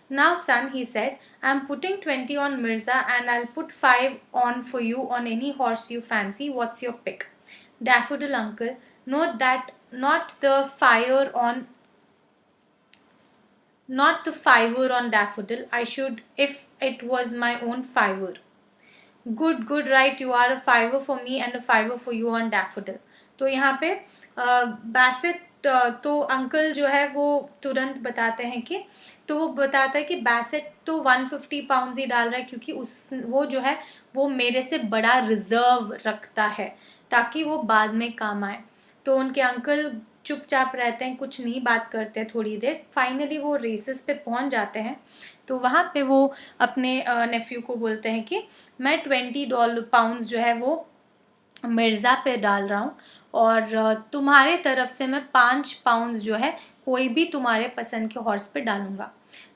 [SPEAKER 1] Now, son, he said, I'm putting 20 on Mirza and I'll put 5 on for you on any horse you fancy. What's your pick? Daffodil, uncle. Note that not the fire on not the fiver on daffodil. I should, if it was my own fiver. Good, good, right, you are a fiver for me and a fiver for you on daffodil. तो यहाँ पे Bassett तो uncle जो है वो तुरंत बताते हैं कि, तो वो बताता है कि बैसेट तो 150 पाउंड ही डाल रहा है क्योंकि उस वो जो है वो मेरे से बड़ा रिजर्व रखता है ताकि वो बाद में काम आए। तो उनके अंकल चुपचाप रहते हैं, कुछ नहीं बात करते हैं थोड़ी देर। फाइनली वो रेसेस पे पहुंच जाते हैं। तो वहाँ पे वो अपने नेफ्यू को बोलते हैं कि मैं $20 जो है वो मिर्ज़ा पे डाल रहा हूँ और तुम्हारे तरफ से मैं 5 पाउंड जो है कोई भी तुम्हारे पसंद के हॉर्स पे डालूंगा।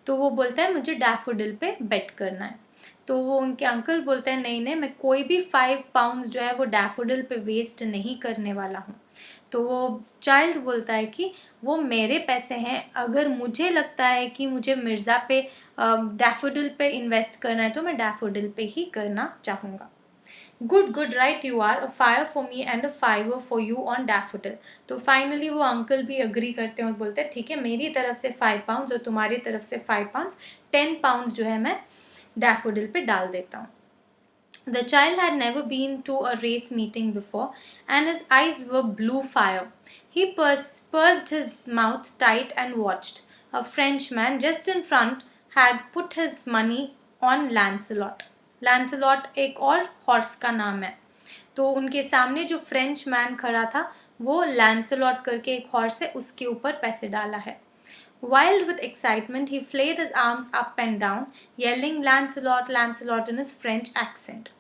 [SPEAKER 1] तो वो बोलता है मुझे डैफोडिल पे बेट करना है। तो वो उनके अंकल बोलते हैं नहीं नहीं, मैं कोई भी 5 पाउंड जो है वो डैफोडिल पे वेस्ट नहीं करने वाला हूँ। तो वो चाइल्ड बोलता है कि वो मेरे पैसे हैं, अगर मुझे लगता है कि मुझे मिर्ज़ा पे डैफोडिल पे इन्वेस्ट करना है तो मैं डैफोडिल पे ही करना चाहूँगा। Good, good, right, you are a fire for me and a fiver for you on Daffodil. तो फाइनली वो अंकल भी अग्री करते हैं और बोलते हैं ठीक है, मेरी तरफ से 5 पाउंड और तुम्हारी तरफ से 5 पाउंड, 10 पाउंड जो है मैं डैफोडिल पे डाल देता हूँ। The child had never been to a race meeting before, and his eyes were blue fire. He pursed his mouth tight and watched. A Frenchman just in front had put his money on Lancelot. Lancelot एक और horse का नाम है। तो उनके सामने जो French man खड़ा था वो लैंसलॉट करके एक हॉर्स है, उसके ऊपर पैसे डाला है। Wild with excitement, he flailed his arms up and down, yelling Lancelot, Lancelot in his French accent.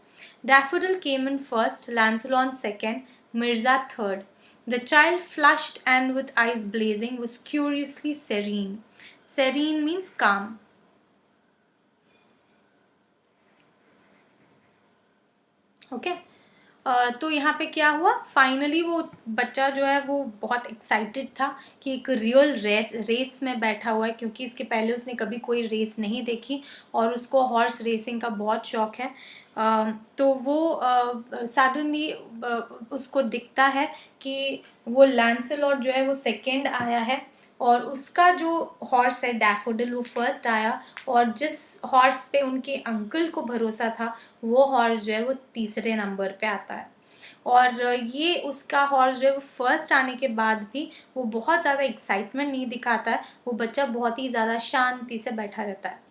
[SPEAKER 1] Daffodil came in first, Lancelot second, Mirza third. The child, flushed and with eyes blazing, was curiously serene. Serene means calm. Okay तो यहाँ पे क्या हुआ, finally वो बच्चा जो है वो बहुत एक्साइटेड था कि एक रियल रेस में बैठा हुआ है, क्योंकि इसके पहले उसने कभी कोई रेस नहीं देखी और उसको हॉर्स रेसिंग का बहुत शौक है। तो वो सडनली उसको दिखता है कि वो लैंसलॉट जो है वो सेकंड आया है और उसका जो हॉर्स है डैफोडिल वो फर्स्ट आया, और जिस हॉर्स पे उनके अंकल को भरोसा था वो हॉर्स जो है वो तीसरे नंबर पे आता है। और ये उसका हॉर्स जो है वो फर्स्ट आने के बाद भी वो बहुत ज़्यादा एक्साइटमेंट नहीं दिखाता है, वो बच्चा बहुत ही ज़्यादा शांति से बैठा रहता है।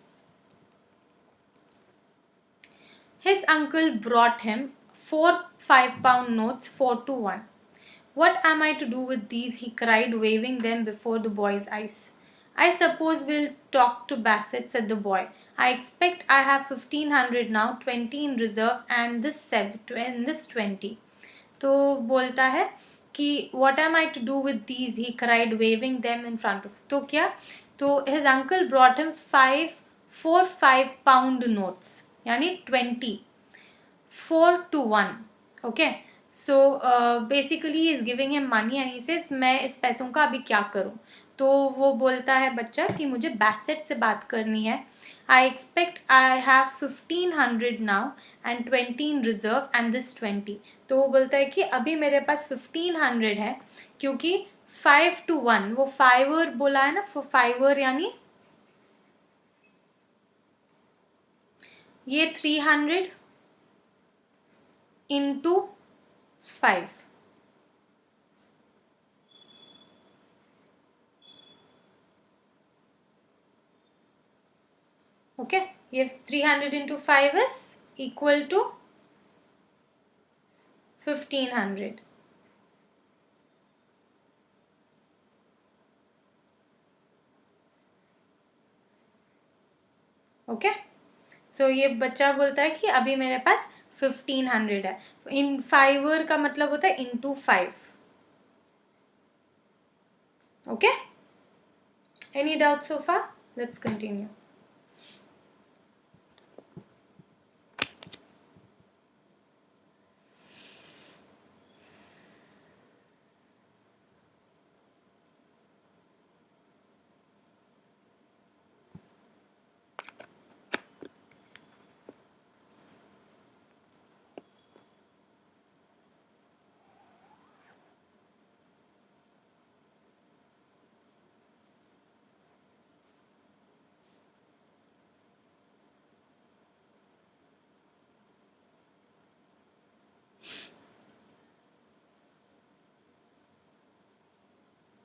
[SPEAKER 1] His uncle brought him 4 5-pound notes, 4 to 1. What am I to do with these? He cried, waving them before the boy's eyes. I suppose we'll talk to Bassett, said the boy. I expect I have 1500 now, 20 in reserve, and this 20. तो बोलता है कि what am I to do with these? He cried, waving them in front of. तो क्या? तो his uncle brought him 4 5-pound notes, यानी 20, 4 to 1. Okay. So basically he is giving him money and he says मैं इस पैसों का अभी क्या करूं। तो वो बोलता है बच्चा कि मुझे बैसेट से बात करनी है। I expect I have 1500 now and 20 in reserve and this 20. तो वो बोलता है कि अभी मेरे पास 1500 है क्योंकि 5 to 1, वो फाइवर बोला है ना, फाइवर यानी ये 300 into 5। ओके, ये 300 into 5 is equal to 1500। Okay, सो ये बच्चा बोलता है कि अभी मेरे पास 1500 है। इन फाइवर का मतलब होता है into 5। Okay, any doubt so far? Let's continue.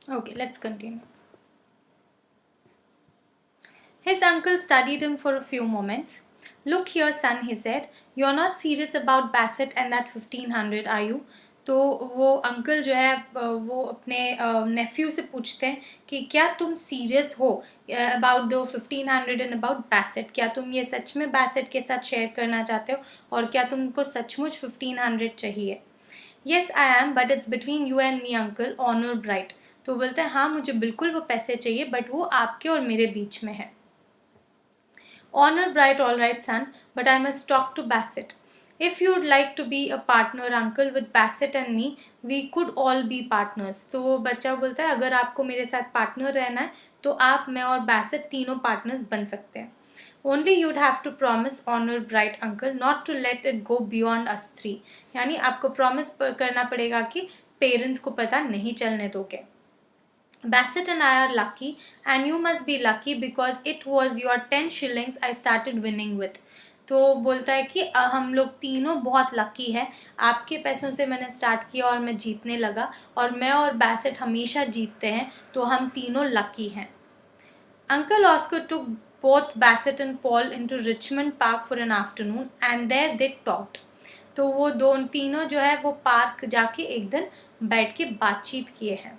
[SPEAKER 1] Okay, let's continue. His uncle studied him for a few moments. Look here, son, he said. You're not serious about Bassett and that 1500, are you? तो वो uncle जो है वो अपने नेफ्यू से पूछते हैं कि क्या तुम सीरियस हो about the 1500 and about Bassett, क्या तुम ये सच में बैसेट के साथ शेयर करना चाहते हो और क्या तुमको सचमुच 1500 चाहिए? Yes I am, but it's between you and me uncle, honour bright. तो बोलते हैं हाँ मुझे बिल्कुल वो पैसे चाहिए, बट वो आपके और मेरे बीच में है। Honor bright, all right, son, but I must talk to Bassett. If you'd like to be a partner, uncle, with Bassett and me, we could all be partners. तो बच्चा बोलता है अगर आपको मेरे साथ पार्टनर रहना है तो आप, मैं और बैसेट तीनों पार्टनर्स बन सकते हैं. Only you'd have to promise, honor bright uncle, not to let it go beyond us three. यानी आपको प्रॉमिस करना पड़ेगा कि पेरेंट्स को पता नहीं चलने दोगे. Bassett and I are lucky, and you must be lucky because it was your 10 shillings I started winning with. तो बोलता है कि हम लोग तीनों बहुत लकी हैं, आपके पैसों से मैंने स्टार्ट किया और मैं जीतने लगा, और मैं और बैसेट हमेशा जीतते हैं, तो हम तीनों लकी हैं. Uncle Oscar took both Bassett and Paul into Richmond Park for an afternoon, and there they talked. तो वो तीनों जो है वो पार्क जाके एक दिन बैठ के बातचीत किए हैं.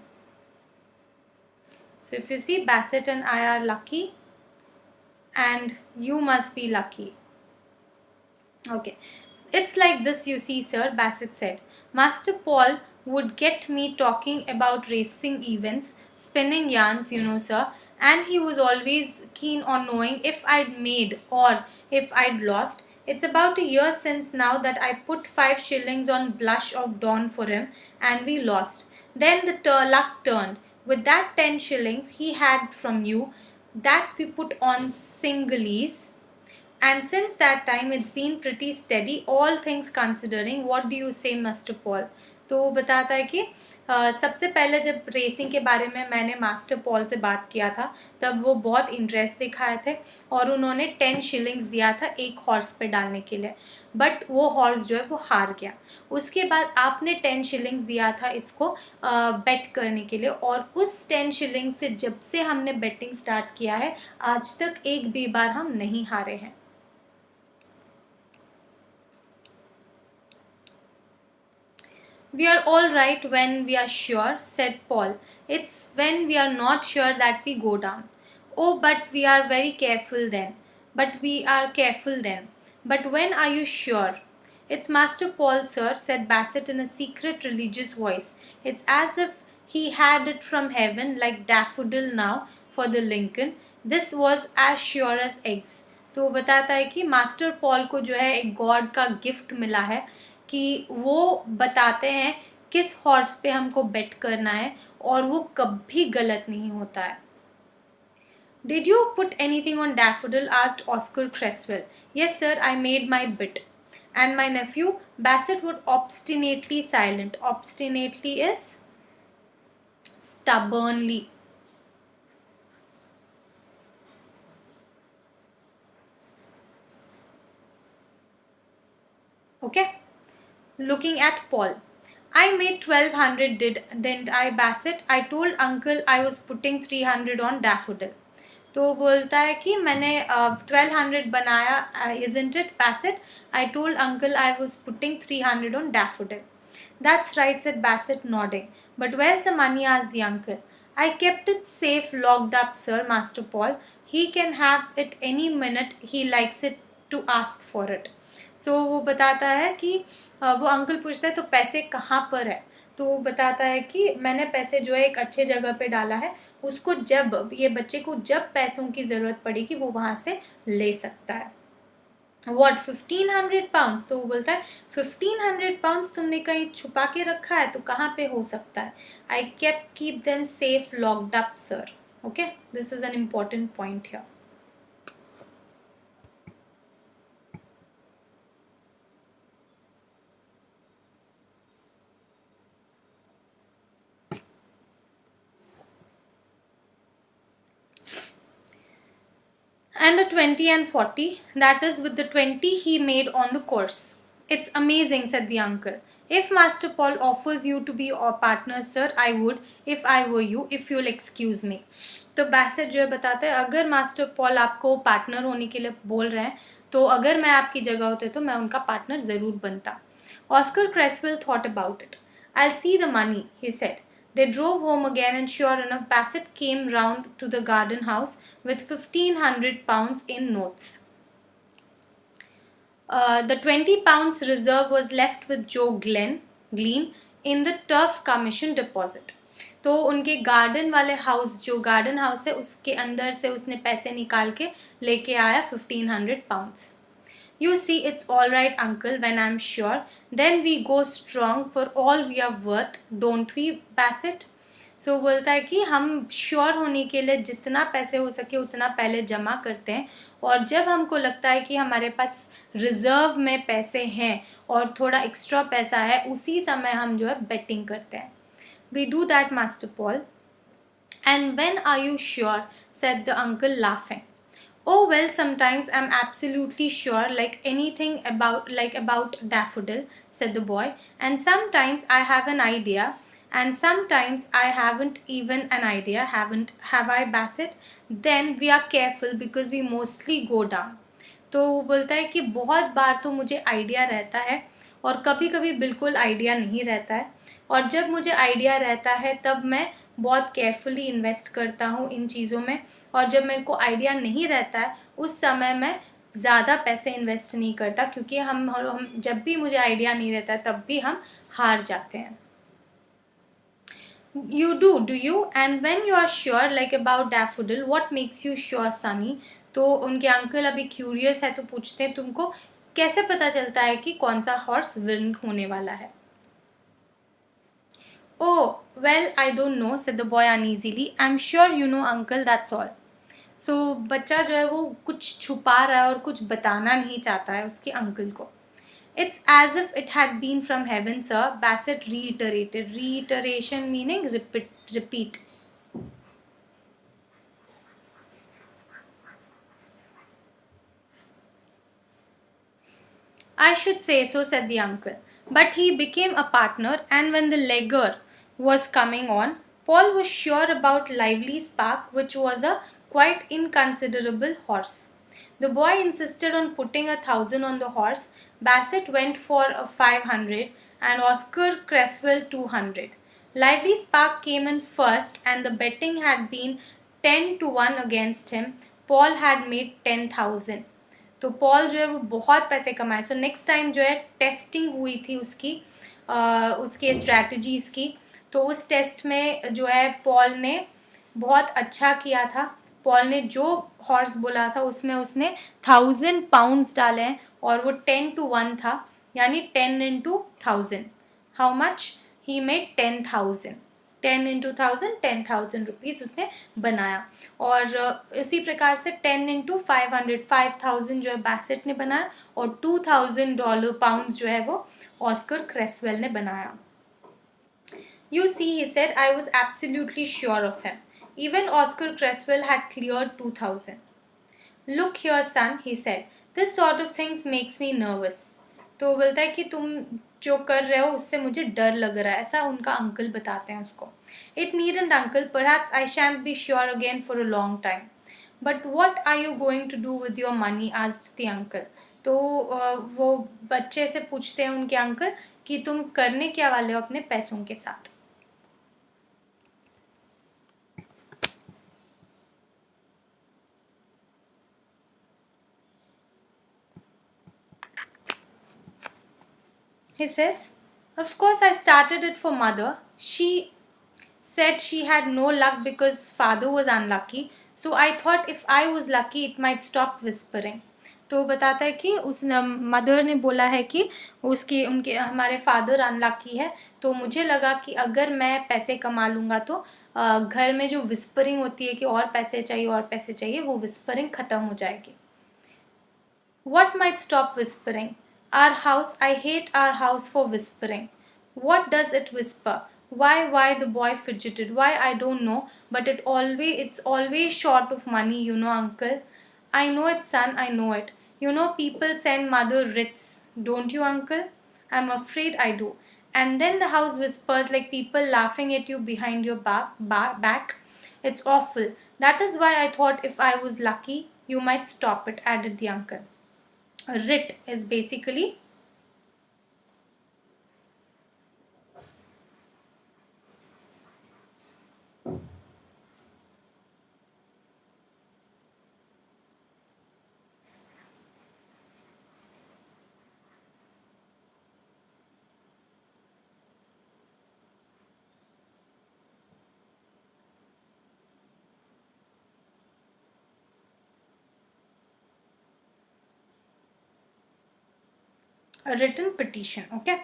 [SPEAKER 1] So if you see, Bassett and I are lucky, and you must be lucky. Okay, it's like this, you see, sir, Bassett said. Master Paul would get me talking about racing events, spinning yarns, you know, sir, and he was always keen on knowing if I'd made or if I'd lost. It's about a year since now that I put 5 shillings on Blush of Dawn for him, and we lost. Then the luck turned. With that 10 shillings he had from you, that we put on Singalese, and since that time it's been pretty steady, all things considering. What do you say, Master Paul? तो वो बताता है कि सबसे पहले जब racing के बारे में मैंने मास्टर पॉल से बात किया था तब वो बहुत इंटरेस्ट दिखाए थे और उन्होंने 10 शिलिंग्स दिया था एक हॉर्स पे डालने के लिए, बट वो हॉर्स जो है वो हार गया. उसके बाद आपने 10 शिलिंग्स दिया था इसको बेट करने के लिए, और उस 10 शिलिंग से जब से हमने बेटिंग स्टार्ट किया है आज तक एक भी बार हम नहीं हारे हैं. We are all right when we are sure, said Paul. It's when we are not sure that we go down. Oh, but we are very careful then. But we are careful then. But when are you sure? It's Master Paul, sir, said Bassett in a secret religious voice. It's as if he had it from heaven, like daffodil now for the Lincoln. This was as sure as eggs. तो वो बताता है कि master Paul को जो है एक God का गिफ्ट मिला है कि वो बताते हैं किस हॉर्स पे हमको बेट करना है और वो कभी गलत नहीं होता है. Did you put anything on Daffodil? Asked Oscar Cresswell. Yes, sir, I made my bit. And my nephew Bassett would obstinately silent. Obstinately is stubbornly. Okay? Looking at Paul. I made 1200, didn't I, Bassett? I told uncle I was putting 300 on Daffodil. तो बोलता है कि मैंने 1200 बनाया, isn't it, Bassett? I told uncle I was putting 300 on Daffodil. That's right, said Bassett, nodding. But where's the money? Asked the uncle. I kept it safe, locked up, sir, Master Paul. He can have it any minute he likes it to ask for it. So वो बताता है कि वो uncle पूछता है तो पैसे कहाँ पर है, तो वो बताता है कि मैंने पैसे जो है एक अच्छे जगह पे डाला है, उसको जब ये बच्चे को जब पैसों की ज़रूरत पड़ेगी वो वहाँ से ले सकता है. What, 1500 pounds? तो वो बोलता है 1500 pounds तुमने कहीं छुपा के रखा है तो कहाँ पे हो सकता है. I keep them safe locked up, sir. Okay, this is an important point here. And a 20 and 40, that is with the 20 he made on the course. It's amazing, said the uncle. If Master Paul offers you to be your partner, sir, I would, if I were you, if you'll excuse me. तो Bassett जो है बताता है अगर master Paul आपको partner होने के लिए बोल रहे हैं तो अगर मैं आपकी जगह होते तो मैं उनका पार्टनर ज़रूर बनता. Oscar Creswell thought about it. I'll see the money, he said. They drove home again, and sure enough, Bassett came round to the garden house with £1,500 in notes. The £20 reserve was left with Joe Glean in the turf commission deposit. तो उनके garden वाले house जो garden house है उसके अंदर से उसने पैसे निकाल के लेके आया £1,500. You see, it's all right, uncle, when I'm sure. Then we go strong for all we are worth, don't we, Bassett? So बोलता है कि हम श्योर होने के लिए जितना पैसे हो सके उतना पहले जमा करते हैं और जब हमको लगता है कि हमारे पास रिजर्व में पैसे हैं और थोड़ा एक्स्ट्रा पैसा है उसी समय हम जो है बेटिंग करते हैं. We do that, Master Paul. And when are you sure? Said the uncle laughing. Oh well, sometimes I'm absolutely sure, like anything about Daffodil, said the boy, and sometimes I have an idea, and sometimes I haven't even an idea, have I, Bassett? Then we are careful because we mostly go down. तो वो बोलता है कि बहुत बार तो मुझे idea रहता है और कभी कभी बिल्कुल आइडिया नहीं रहता है और जब मुझे आइडिया रहता है तब मैं बहुत केयरफुली इन्वेस्ट करता हूँ इन चीज़ों में और जब मेरे को आइडिया नहीं रहता है उस समय मैं ज़्यादा पैसे इन्वेस्ट नहीं करता क्योंकि हम जब भी मुझे आइडिया नहीं रहता है तब भी हम हार जाते हैं. You do you? And when you are sure, like about Daffodil, what makes you sure, Sunny? तो उनके अंकल अभी क्यूरियस है तो पूछते हैं तुमको कैसे पता चलता है कि कौन सा हॉर्स विन होने वाला है. Oh, well, I don't know, said the boy uneasily. I'm sure you know, uncle, that's all. So बच्चा जो है वो कुछ छुपा रहा है और कुछ बताना नहीं चाहता है उसके अंकल को. It's as if it had been from heaven, sir, Bassett reiterated. Reiteration meaning repeat. I should say so, said the uncle. But he became a partner, and when the legger was coming on, Paul was sure about Lively Spark, which was a quite inconsiderable horse. The boy insisted on putting 1,000 on the horse. Bassett went for 500 and Oscar Creswell 200. Lively Spark came in first and the betting had been 10-1 against him. Paul had made 10,000. तो Paul जो है वो बहुत पैसे कमाए. So next time जो है testing हुई थी उसके स्ट्रैटेजीज़ की तो उस टेस्ट में जो है पॉल ने बहुत अच्छा किया था. पॉल ने जो हॉर्स बोला था उसमें उसने 1,000 पाउंड्स डाले हैं और वो 10-1 था यानी 10 into 1,000. How much? He made 10,000. 10 into 1,000 10,000 rupees उसने बनाया. और इसी प्रकार से 10 into 500 5,000 जो है बैसेट ने बनाया और $2,000 पाउंड्स जो है वो ऑस्कर क्रेसवेल ने बनाया. You see, he said, I was absolutely sure of him. Even Oscar Creswell had cleared 2,000. Look here, son, he said. This sort of things makes me nervous. तो वो बोलता है कि तुम जो कर रहे हो उससे मुझे डर लग रहा है. ऐसा उनका अंकल बताते हैं उसको. It needn't, uncle. Perhaps I shan't be sure again for a long time. But what are you going to do with your money? asked the uncle. तो वो बच्चे से पूछते हैं उनके अंकल कि तुम करने क्या वाले हो अपने पैसों के साथ. He says, of course I started it for mother. She said she had no luck because father was unlucky. So I thought if I was lucky it might stop whispering. तो बताता है कि उस मदर ने बोला है कि उनके हमारे फादर अनलकी है तो मुझे लगा कि अगर मैं पैसे कमा लूँगा तो घर में जो विस्परिंग होती है कि और पैसे चाहिए वो विस्परिंग ख़त्म हो जाएगी. What might stop whispering? Our house, I hate our house for whispering. What does it whisper? Why, the boy fidgeted. Why, I don't know, but it's always short of money, you know, uncle. I know it, son, I know it. You know, people send mother writs, don't you, uncle? I'm afraid I do. And then the house whispers like people laughing at you behind your back. It's awful. That is why I thought if I was lucky, you might stop it, added the uncle. A writ is basically written petition. Okay,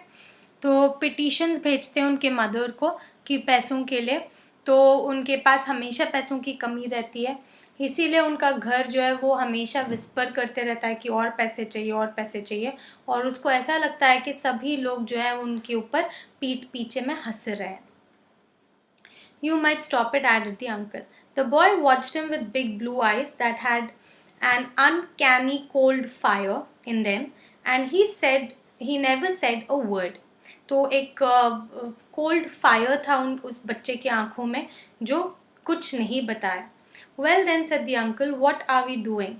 [SPEAKER 1] तो petitions भेजते हैं उनके mother को कि पैसों के लिए. तो उनके पास हमेशा पैसों की कमी रहती है, इसीलिए उनका घर जो है वो हमेशा विस्पर करते रहता है कि और पैसे चाहिए और पैसे चाहिए. और उसको ऐसा लगता है कि सभी लोग जो है उनके ऊपर पीठ पीछे में हंस रहे हैं. You might stop it, added the uncle. The boy watched him with big blue eyes that had an uncanny cold fire in them, and he never said a word. तो एक कोल्ड फायर था उस बच्चे की आंखों में जो कुछ नहीं बताया. Well then, said the uncle, what are we doing?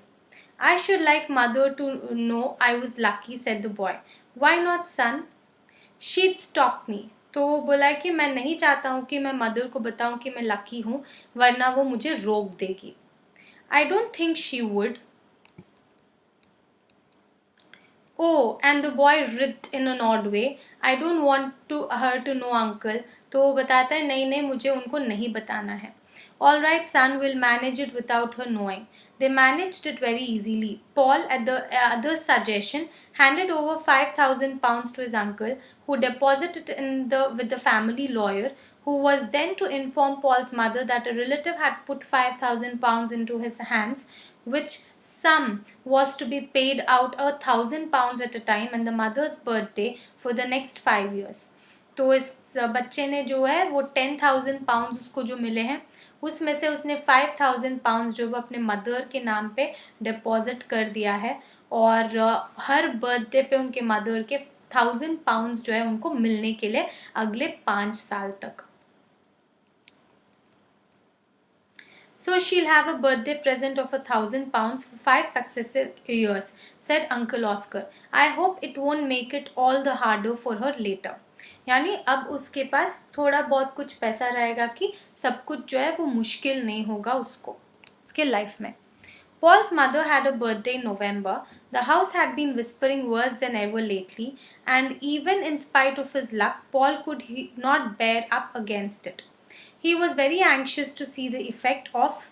[SPEAKER 1] I should like mother to know I was lucky, said the boy. Why not, son? She'd stop me. तो वो बोला कि मैं नहीं चाहता हूँ कि मैं मदर को बताऊँ कि मैं लकी हूँ, वरना वो मुझे रोक देगी. I don't think she would. Oh, and the boy writhed in an odd way. I don't want her to know, uncle. तो वो बताता है नहीं नहीं मुझे उनको नहीं बताना है. All right, son, we'll manage it without her knowing. They managed it very easily. Paul, at the other's suggestion, handed over £5,000 to his uncle, who deposited it with the family lawyer, who was then to inform Paul's mother that a relative had put £5,000 into his hands, which sum was to be paid out £1,000 at a time and the mother's birthday for the next 5 years. तो इस बच्चे ने जो है वो £10,000 उसको जो मिले हैं उसमें से उसने £5,000 जो वो अपने मदर के नाम पे डिपॉजिट कर दिया है, और हर बर्थडे पे उनके मदर के £1,000 जो है उनको मिलने के लिए अगले 5 साल तक. So she'll have a birthday present of £1,000 for 5 successive years, said Uncle Oscar. I hope it won't make it all the harder for her later. यानी अब उसके पास थोड़ा बहुत कुछ पैसा रहेगा कि सब कुछ जो है वो मुश्किल नहीं होगा उसको उसके लाइफ में. Paul's mother had a birthday in November. The house had been whispering worse than ever lately, and even in spite of his luck, Paul could not bear up against it. He was very anxious to see the effect of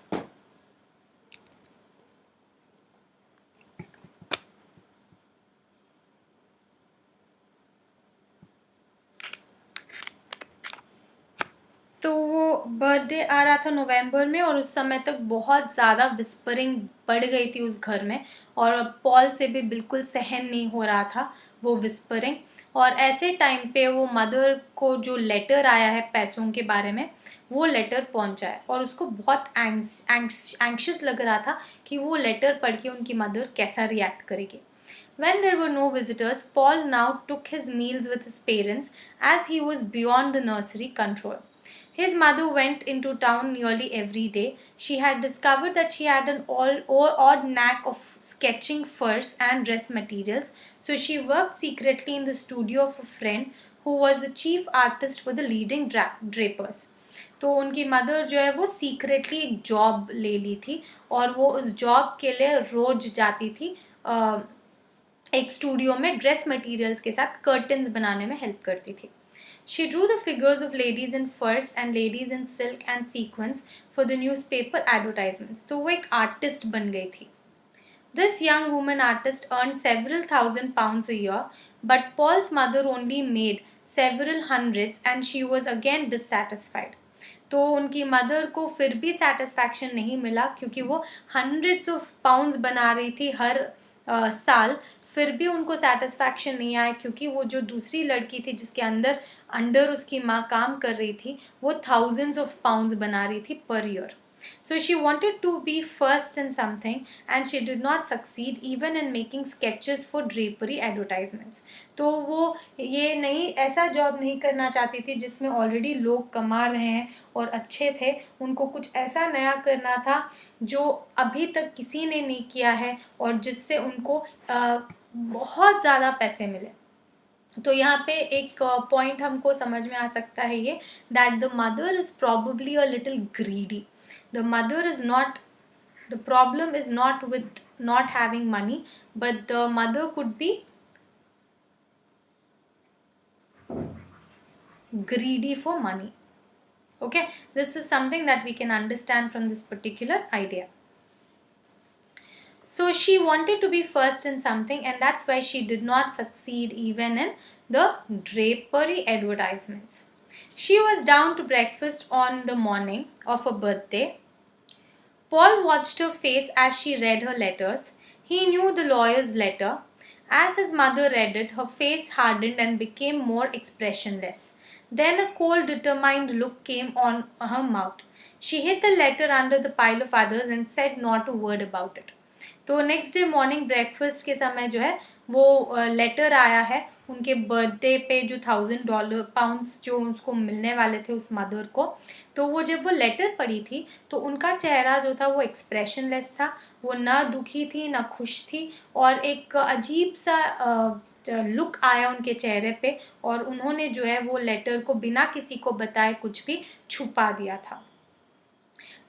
[SPEAKER 1] तो वो birthday आ रहा था नवंबर में और उस समय तक बहुत ज़्यादा विस्परिंग बढ़ गई थी उस घर में, और पॉल से भी बिल्कुल सहन नहीं हो रहा था वो विस्परिंग. और ऐसे टाइम पे वो मदर को जो लेटर आया है पैसों के बारे में वो लेटर पहुंचा है, और उसको बहुत एंक्शियस लग रहा था कि वो लेटर पढ़ के उनकी मदर कैसा रिएक्ट करेगी. When there were no visitors, Paul now took his meals with his parents as he was beyond the nursery control. His mother went into town nearly every day. She had discovered that she had an odd knack of sketching furs and dress materials, so she worked secretly in the studio of a friend who was the chief artist for the leading drapers. तो उनकी mother जो है वो secretly एक job ले ली थी, और वो उस जॉब के लिए रोज जाती थी एक स्टूडियो में ड्रेस मटेरियल्स के साथ कर्टन्स बनाने में हेल्प करती थी. She drew the figures of ladies in furs and ladies in silk and sequins for the newspaper advertisements. तो वो एक आर्टिस्ट बन गई थी. This young woman artist earned several £1,000s a year, but Paul's mother only made several hundreds and she was again dissatisfied. तो उनकी mother को फिर भी सेटिस्फैक्शन नहीं मिला क्योंकि वो hundreds of pounds बना रही थी हर साल, फिर भी उनको सेटिस्फैक्शन नहीं आया क्योंकि वो जो दूसरी लड़की थी जिसके अंडर उसकी माँ काम कर रही थी वो thousands of pounds बना रही थी per year. So she wanted to be first in something and she did not succeed even in making sketches for drapery advertisements. तो वो ये नहीं, ऐसा जॉब नहीं करना चाहती थी जिसमें ऑलरेडी लोग कमा रहे हैं और अच्छे थे. उनको कुछ ऐसा नया करना था जो अभी तक किसी ने नहीं किया है और जिससे उनको बहुत ज़्यादा पैसे मिले. तो यहाँ पे एक पॉइंट हमको समझ में आ सकता है ये, that the mother is probably a little greedy. The mother is not, the problem is not with not having money, but the mother could be greedy for money. Okay, this is something that we can understand from this particular idea. So she wanted to be first in something and that's why she did not succeed even in the drapery advertisements. She was down to breakfast on the morning of her birthday. Paul watched her face as she read her letters. He knew the lawyer's letter. As his mother read it, her face hardened and became more expressionless. Then a cold, determined look came on her mouth. She hid the letter under the pile of others and said not a word about it. तो next day morning breakfast के समय जो है वो letter आया है उनके birthday पे, जो £1000 जो उसको मिलने वाले थे उस मदर को. तो वो जब वो लेटर पढ़ी थी तो उनका चेहरा जो था वो एक्सप्रेशनलेस था. वो ना दुखी थी ना खुश थी और एक अजीब सा लुक आया उनके चेहरे पे और उन्होंने जो है वो लेटर को बिना किसी को बताए कुछ भी छुपा दिया था.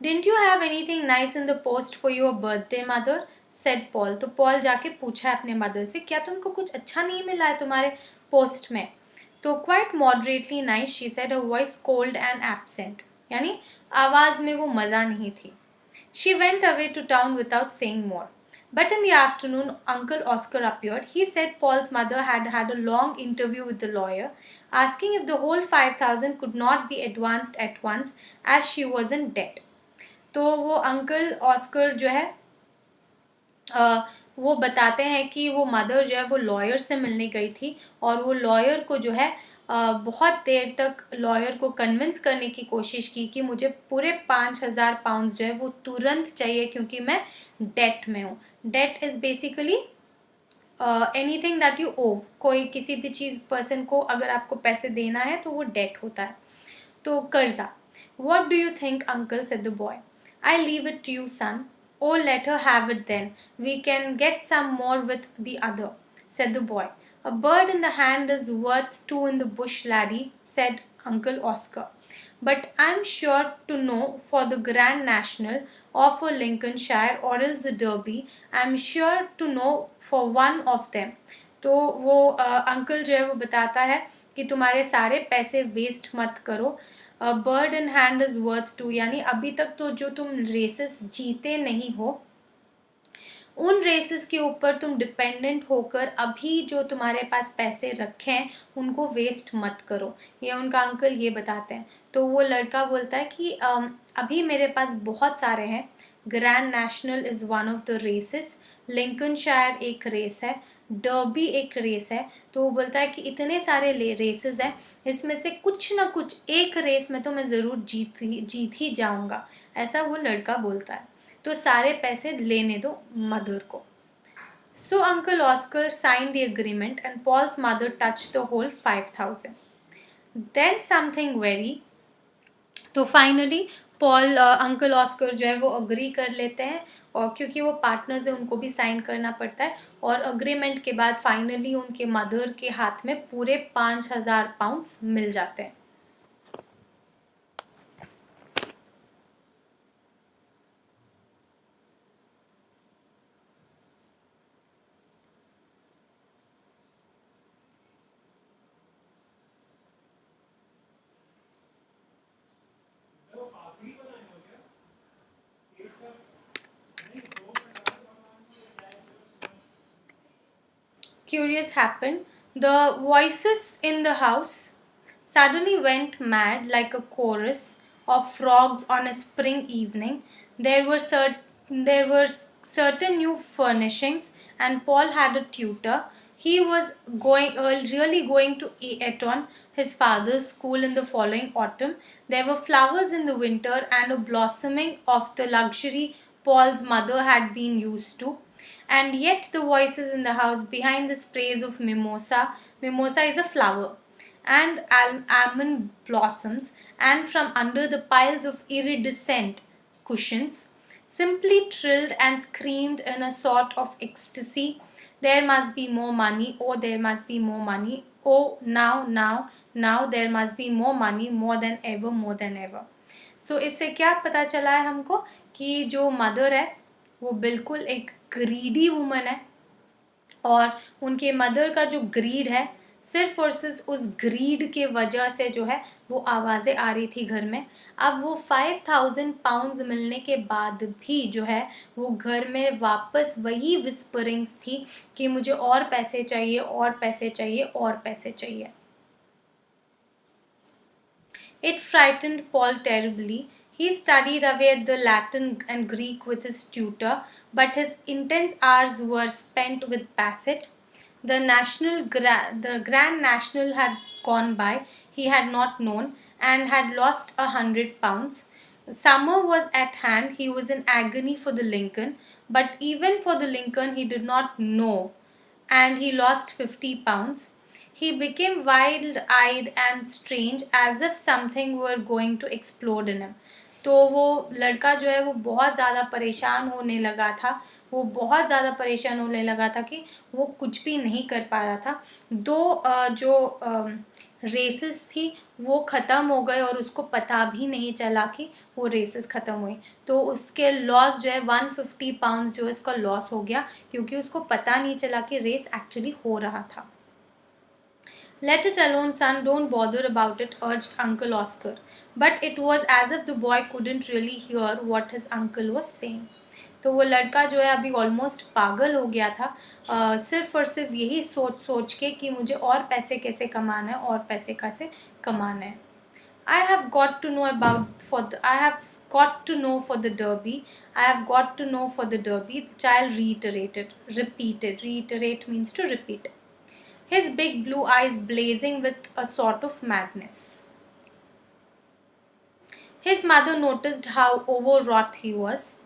[SPEAKER 1] Didn't you have anything nice in the post for your birthday, mother? said Paul. तो पॉल जाके पूछा अपने मदर से, क्या तुमको कुछ अच्छा नहीं मिला है तुम्हारे पोस्ट में? तो quite moderately nice, she said, her voice cold and absent. यानी आवाज़ में वो मज़ा नहीं थी. She went away to town without saying more. But in the afternoon, Uncle Oscar appeared. He said Paul's mother had had a long interview with the lawyer, asking if the whole 5,000 could not be advanced at once as she was in debt. तो वो uncle Oscar जो है वो बताते हैं कि वो mother जो है वो लॉयर से मिलने गई थी और वो लॉयर को जो है बहुत देर तक लॉयर को कन्विंस करने की कोशिश की कि मुझे पूरे £5,000 जो है वो तुरंत चाहिए क्योंकि मैं डेट में हूँ. Debt is basically anything that you owe. कोई किसी भी चीज़ पर्सन को अगर आपको पैसे देना है तो वो डेट होता है. तो कर्जा. What do you think, uncle? said the boy. I leave it to you, son. Oh, let her have it then. We can get some more with the other, said the boy. A bird in the hand is worth two in the bush, laddie, said Uncle Oscar. But I'm sure to know for the Grand National or for Lincolnshire or else the Derby, I'm sure to know for one of them. तो वो uncle जो है वो बताता है कि तुम्हारे सारे पैसे वेस्ट मत करो. Bird in hand is worth two, यानी अभी तक तो जो तुम रेसेस जीते नहीं हो उन रेसेस के ऊपर तुम डिपेंडेंट होकर अभी जो तुम्हारे पास पैसे रखे हैं उनको वेस्ट मत करो. ये उनका अंकल ये बताते हैं. तो वो लड़का बोलता है कि अभी मेरे पास बहुत सारे हैं. Grand National is one of the races, Lincolnshire एक रेस है, डर्बी एक रेस है. तो वो बोलता है कि इतने सारे रेसेस हैं, इसमें से कुछ ना कुछ एक रेस में तो मैं ज़रूर जीत ही जाऊँगा. ऐसा वो लड़का बोलता है. तो सारे पैसे लेने दो मदर को. So Uncle Oscar signed the agreement and Paul's mother touched the whole 5,000. Then something very, तो फाइनली पॉल अंकल ऑस्कर जो है वो अग्री कर लेते हैं और क्योंकि वो पार्टनर्स है उनको भी साइन करना पड़ता है और अग्रीमेंट के बाद फाइनली उनके मदर के हाथ में पूरे £5,000 मिल जाते हैं. Curious happened. The voices in the house suddenly went mad like a chorus of frogs on a spring evening. There were certain new furnishings, and Paul had a tutor. He was really going to Eton, his father's school, in the following autumn. There were flowers in the winter and a blossoming of the luxury Paul's mother had been used to. And yet the voices in the house behind this praise of mimosa is a flower, and almond blossoms, and from under the piles of iridescent cushions, simply trilled and screamed in a sort of ecstasy, there must be more money, oh there must be more money, oh now there must be more money, more than ever, more than ever. So इससे क्या पता चला है हमको कि जो mother है वो बिल्कुल एक ग्रीडी वुमन है, और उनके मदर का जो ग्रीड है सिर्फ और सिर्फ उस ग्रीड के वजह से जो है वो आवाज़ें आ रही थी घर में। अब वो 5000 पाउंड्स मिलने के बाद भी जो है वो घर में वापस वही विस्परिंग्स थी कि मुझे और पैसे चाहिए, और पैसे चाहिए, और पैसे चाहिए। It frightened Paul terribly. He studied away at the Latin and Greek with his tutor, but his intense hours were spent with Bassett. The Grand National had gone by, he had not known, and had lost 100 pounds. Summer was at hand, he was in agony for the Lincoln, but even for the Lincoln he did not know, and he lost 50 pounds. He became wide-eyed and strange, as if something were going to explode in him. तो वो लड़का जो है वो बहुत ज़्यादा परेशान होने लगा था, वो बहुत ज़्यादा परेशान होने लगा था कि वो कुछ भी नहीं कर पा रहा था। जो रेसेस थी वो ख़त्म हो गए और उसको पता भी नहीं चला कि वो रेसेस ख़त्म हुई। तो उसके लॉस जो है 150 पाउंड्स जो है इसका लॉस हो गया, क्योंकि उसको पता नहीं चला कि रेस एक्चुअली हो रहा था। Let it alone, son, don't bother about it, urged Uncle Oscar. But it was as if the boy couldn't really hear what his uncle was saying. तो वो लड़का जो है अभी ऑलमोस्ट पागल हो गया था, सिर्फ और सिर्फ यही सोच के कि मुझे और पैसे कैसे कमाना है, और पैसे कैसे कमाना है। I have got to know I have got to know for the Derby. I have got to know for the Derby, the child repeated. Reiterate means to repeat, his big blue eyes blazing with a sort of madness. His mother noticed how overwrought he was.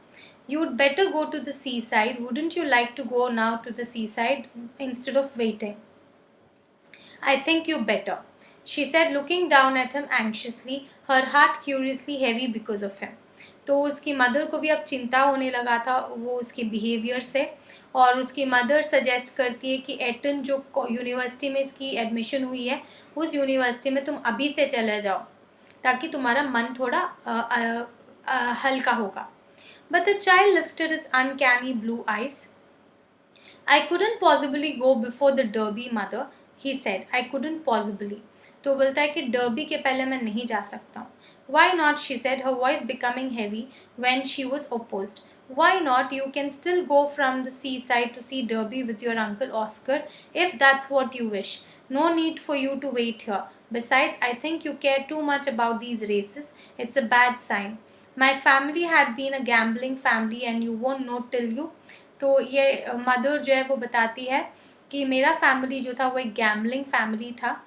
[SPEAKER 1] You'd better go to the seaside. Wouldn't you like to go now to the seaside instead of waiting? I think you better, she said, looking down at him anxiously, her heart curiously heavy because of him. तो उसकी mother को भी अब चिंता होने लगा था वो उसके बिहेवियर से, और उसकी मदर सजेस्ट करती है कि एटन जो यूनिवर्सिटी में इसकी एडमिशन हुई है उस यूनिवर्सिटी में तुम अभी से चले जाओ ताकि तुम्हारा मन थोड़ा हल्का होगा। But the child lifted his uncanny blue eyes. I couldn't possibly go before the Derby, mother, he said. I couldn't possibly. तो बोलता है कि डर्बी के पहले मैं नहीं जा सकता हूँ। Why not, she said, her voice becoming heavy when she was opposed. Why not? You can still go from the seaside to see Derby with your Uncle Oscar if that's what you wish. No need for you to wait here. Besides, I think you care too much about these races. It's a bad sign. My family had been a gambling family and you won't know till you. तो ये mother जो है वो बताती है कि मेरा family जो था वो एक गैम्बलिंग फैमिली था,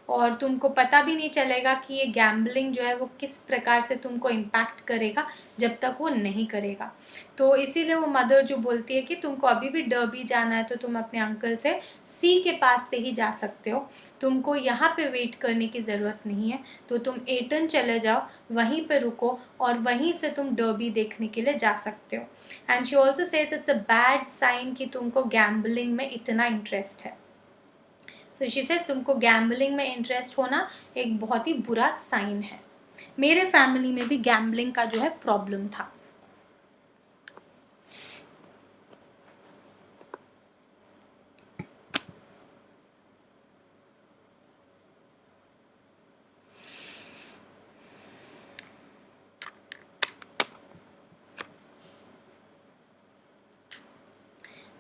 [SPEAKER 1] और तुमको पता भी नहीं चलेगा कि ये गैम्बलिंग जो है वो किस प्रकार से तुमको इम्पैक्ट करेगा जब तक वो नहीं करेगा। तो इसीलिए वो मदर जो बोलती है कि तुमको अभी भी डर्बी जाना है तो तुम अपने अंकल से सी के पास से ही जा सकते हो, तुमको यहाँ पे वेट करने की ज़रूरत नहीं है, तो तुम एटन चले जाओ, वहीं पे रुको और वहीं से तुम डर्बी देखने के लिए जा सकते हो। And she also says it's a bad sign कि तुमको गैम्बलिंग में इतना इंटरेस्ट है। सो शी सेज तुमको गैम्बलिंग में इंटरेस्ट होना एक बहुत ही बुरा साइन है। मेरे फैमिली में भी गैम्बलिंग का जो है प्रॉब्लम था।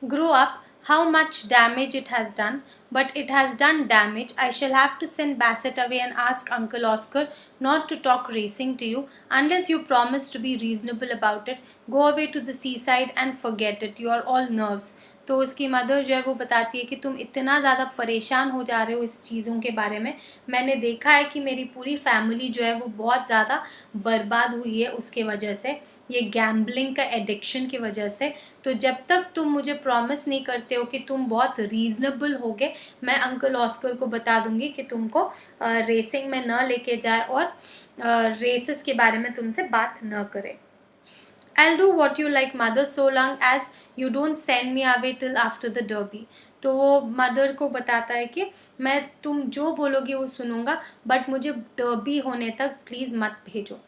[SPEAKER 1] Grow up, how much damage it has done, but it has done damage. I shall have to send Bassett away and ask Uncle Oscar not to talk racing to you unless you promise to be reasonable about it. Go away to the seaside and forget it. You are all nerves. तो उसकी mother जो है वो बताती है कि तुम इतना ज़्यादा परेशान हो जा रहे हो इस चीज़ों के बारे में, मैंने देखा है कि मेरी पूरी फैमिली जो है वो बहुत ज़्यादा बर्बाद हुई है उसके वजह से, ये गैम्बलिंग का एडिक्शन की वजह से। तो जब तक तुम मुझे प्रॉमिस नहीं करते हो कि तुम बहुत रीज़नेबल होगे, मैं अंकल ऑस्कर को बता दूंगी कि तुमको रेसिंग में न लेके जाए और रेसेस के बारे में तुमसे बात न करे। I'll do what you like mother so long as you don't send me away till after the derby। तो वो मदर को बताता है कि मैं तुम जो बोलोगी वो सुनूंगा, बट मुझे डर्बी होने तक प्लीज़ मत भेजो।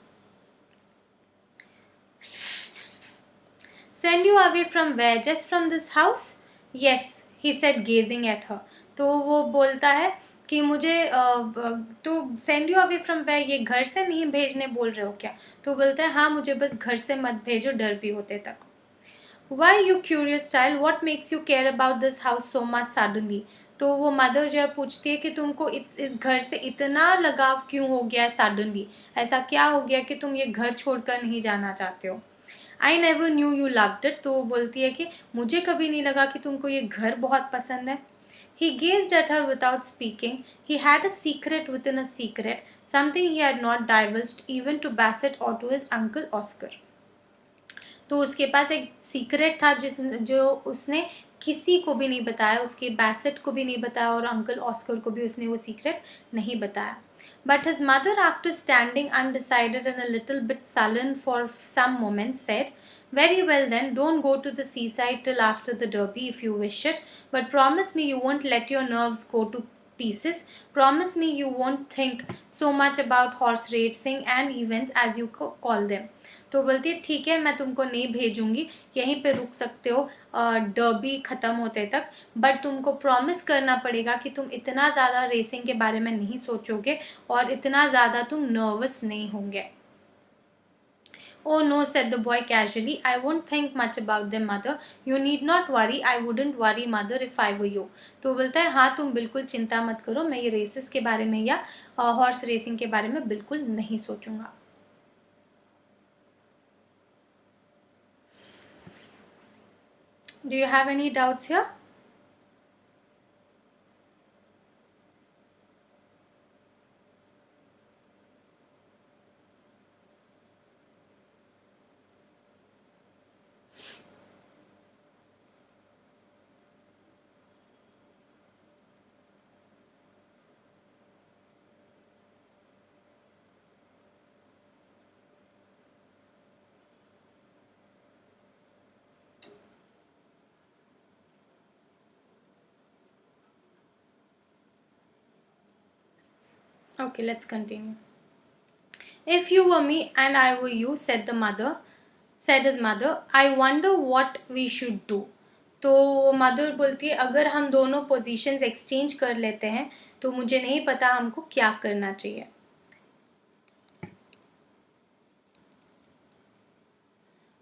[SPEAKER 1] Send you away from where? Just from this house? Yes, he said gazing at her। तो वो बोलता है कि मुझे तो send you away from where, ये घर से नहीं भेजने बोल रहे हो क्या? तो बोलता है हाँ, मुझे बस घर से मत भेजो डर्बी होते तक। Why you curious child? What makes you care about this house so much suddenly? तो वो मदर जो है पूछती है कि तुमको इस घर से इतना लगाव क्यों हो गया है सडनली, ऐसा क्या हो गया कि तुम ये घर छोड़कर नहीं जाना चाहते हो? I never knew you loved it. तो वो बोलती है कि मुझे कभी नहीं लगा कि तुमको ये घर बहुत पसंद है। He gazed at her without speaking. He had a secret within a secret, something he had not divulged even to Bassett or to his uncle Oscar। तो उसके पास एक सीक्रेट था जो उसने किसी को भी नहीं बताया, उसके बैसेट को भी नहीं बताया और अंकल ऑस्कर को भी उसने वो सीक्रेट नहीं बताया। But his mother, after standing undecided and a little bit sullen for some moments, said, "Very well then, don't go to the seaside till after the derby if you wish it, but promise me you won't let your nerves go to pieces. Promise me you won't think so much about horse racing and events as you call them." तो बोलती है ठीक है, मैं तुमको नहीं भेजूंगी, यहीं पे रुक सकते हो डर्बी ख़त्म होते तक, बट तुमको प्रॉमिस करना पड़ेगा कि तुम इतना ज़्यादा रेसिंग के बारे में नहीं सोचोगे और इतना ज़्यादा तुम नर्वस नहीं होंगे। Oh no, said the boy casually. I won't think much about them, mother. You need not worry. I wouldn't worry, mother, if I were you। तो बोलता है हाँ, तुम बिल्कुल चिंता मत करो, मैं ये रेसेस के बारे में या हॉर्स रेसिंग के बारे में बिल्कुल नहीं सोचूंगा। Do you have any doubts here? Okay, let's continue. If you were me and I were you, said his mother, I wonder what we should do। तो मदर बोलती है अगर हम दोनों पोजीशंस एक्सचेंज कर लेते हैं तो मुझे नहीं पता हमको क्या करना चाहिए।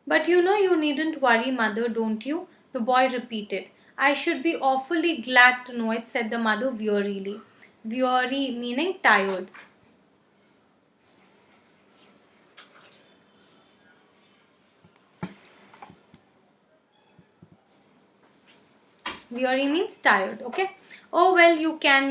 [SPEAKER 1] But you know you needn't worry, mother, don't you? The boy repeated. I should be awfully glad to know it, said the mother wearily. Weary meaning tired. Weary means tired, okay? Oh well, you can,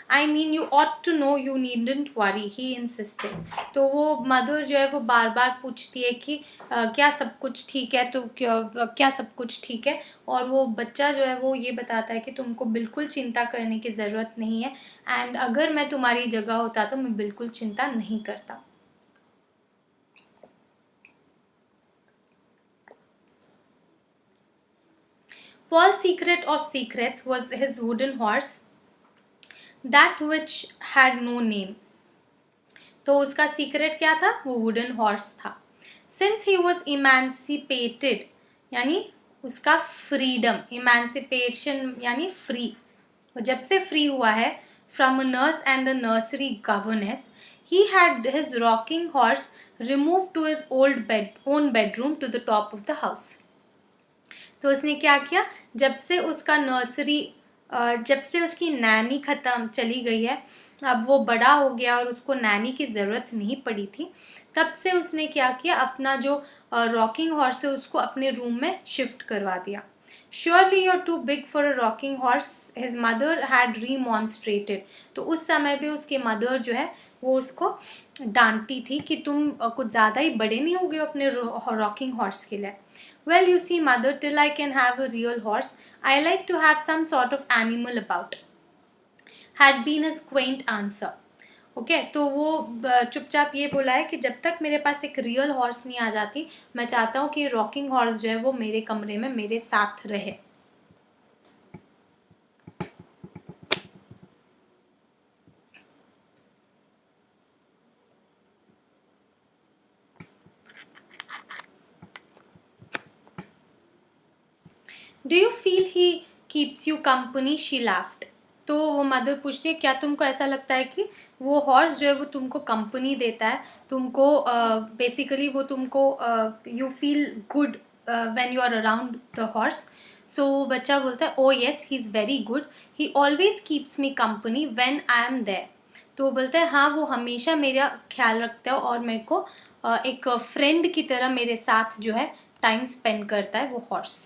[SPEAKER 1] I mean you ought to know, you needn't worry, he insisted। तो वो mother जो है वो बार बार पूछती है कि क्या सब कुछ ठीक है, तो क्या सब कुछ ठीक है, और वो बच्चा जो है वो ये बताता है कि तुमको बिल्कुल चिंता करने की ज़रूरत नहीं है, एंड अगर मैं तुम्हारी जगह होता तो मैं बिल्कुल चिंता नहीं करता। Paul's secret of secrets was his wooden horse, that which had no name। तो उसका सीक्रेट क्या था? वो वुडन हॉर्स था। Since he was emancipated, यानी उसका फ्रीडम, इमेंसिपेशन यानी फ्री, जब से फ्री हुआ है, from a nurse and a nursery governess, he had his rocking horse removed to his own bedroom to the top of the house। तो उसने क्या किया, जब से उसका नर्सरी, जब से उसकी नैनी ख़त्म चली गई है, अब वो बड़ा हो गया और उसको नैनी की ज़रूरत नहीं पड़ी थी, तब से उसने क्या किया, अपना जो रॉकिंग हॉर्स है उसको अपने रूम में शिफ्ट करवा दिया। Surely you're too big for a rocking horse, his mother had remonstrated. तो उस समय भी उसकी मदर जो है वो उसको डांटती थी कि तुम कुछ ज़्यादा ही बड़े नहीं हो गए हो अपने रॉकिंग हॉर्स के लिए. Well, you see, mother, till I can have a real horse, I like to have some sort of animal about. Had been his quaint answer. Okay तो वो चुपचाप ये बोला है कि जब तक मेरे पास एक रियल हॉर्स नहीं आ जाती, मैं चाहता हूँ कि रॉकिंग हॉर्स जो है वो मेरे कमरे में मेरे साथ रहे. Do you feel he keeps you company, she laughed. तो वो मदर पूछती है क्या तुमको ऐसा लगता है कि वो हॉर्स जो है वो तुमको कंपनी देता है, तुमको बेसिकली वो तुमको you feel good when you are around the horse. So बच्चा बोलता है oh yes he is very good, he always keeps me company when I am there. तो वो बोलता है हाँ वो हमेशा मेरा ख्याल रखता है और मेरे को एक फ्रेंड की तरह मेरे साथ जो है टाइम स्पेंड करता है वो horse.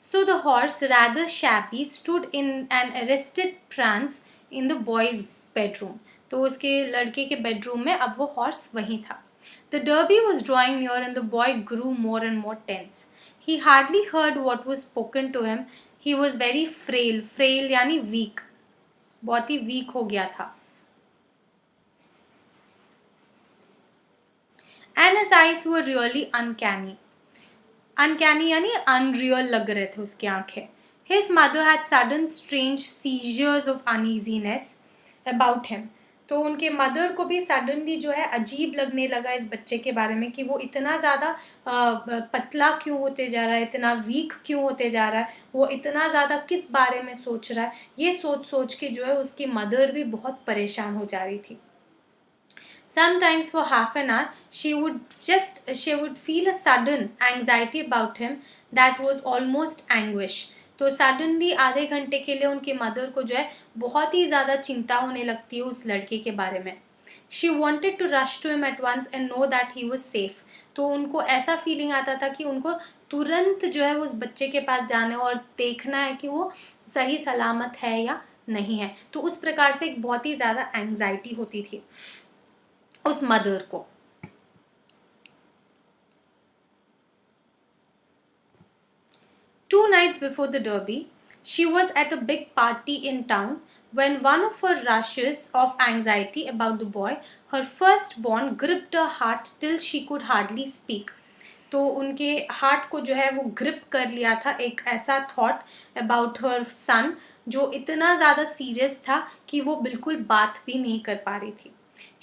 [SPEAKER 1] So the horse, rather shabby, stood in an arrested prance in the boy's bedroom. तो उसके लड़के के बेडरूम में अब वो हॉर्स वहीं था. The derby was drawing near and the boy grew more and more tense. He hardly heard what was spoken to him. He was very frail. Frail यानी weak. बहुत ही weak हो गया था. And his eyes were really uncanny. Uncanny यानी unreal लग रहे थे उसकी आंखें. His mother had sudden strange seizures of uneasiness about him. तो उनके मदर को भी सडनली जो है अजीब लगने लगा इस बच्चे के बारे में कि वो इतना ज़्यादा पतला क्यों होते जा रहा है, इतना वीक क्यों होते जा रहा है, वो इतना ज़्यादा किस बारे में सोच रहा है. ये सोच सोच के जो है उसकी मदर भी बहुत परेशान हो जा रही थी. Sometimes for half an hour, she would feel a sudden anxiety about him that was almost anguish. तो सडनली आधे घंटे के लिए उनकी मदर को जो है बहुत ही ज़्यादा चिंता होने लगती है उस लड़के के बारे में. She wanted to rush to him at once and know that he was safe. तो उनको ऐसा फीलिंग आता था कि उनको तुरंत जो है उस बच्चे के पास जाना और देखना है कि वो सही सलामत है या नहीं है. तो उस प्रकार से एक बहुत ही ज़्यादा एंग्जाइटी होती थी उस मदर को. Two nights before the derby, she was at a big party in town when one of her rushes of anxiety about the boy, her firstborn, gripped her heart till she could hardly speak. तो उनके heart को जो है वो grip कर लिया था एक ऐसा थॉट अबाउट हर सन जो इतना ज़्यादा सीरियस था कि वो बिल्कुल बात भी नहीं कर पा रही थी.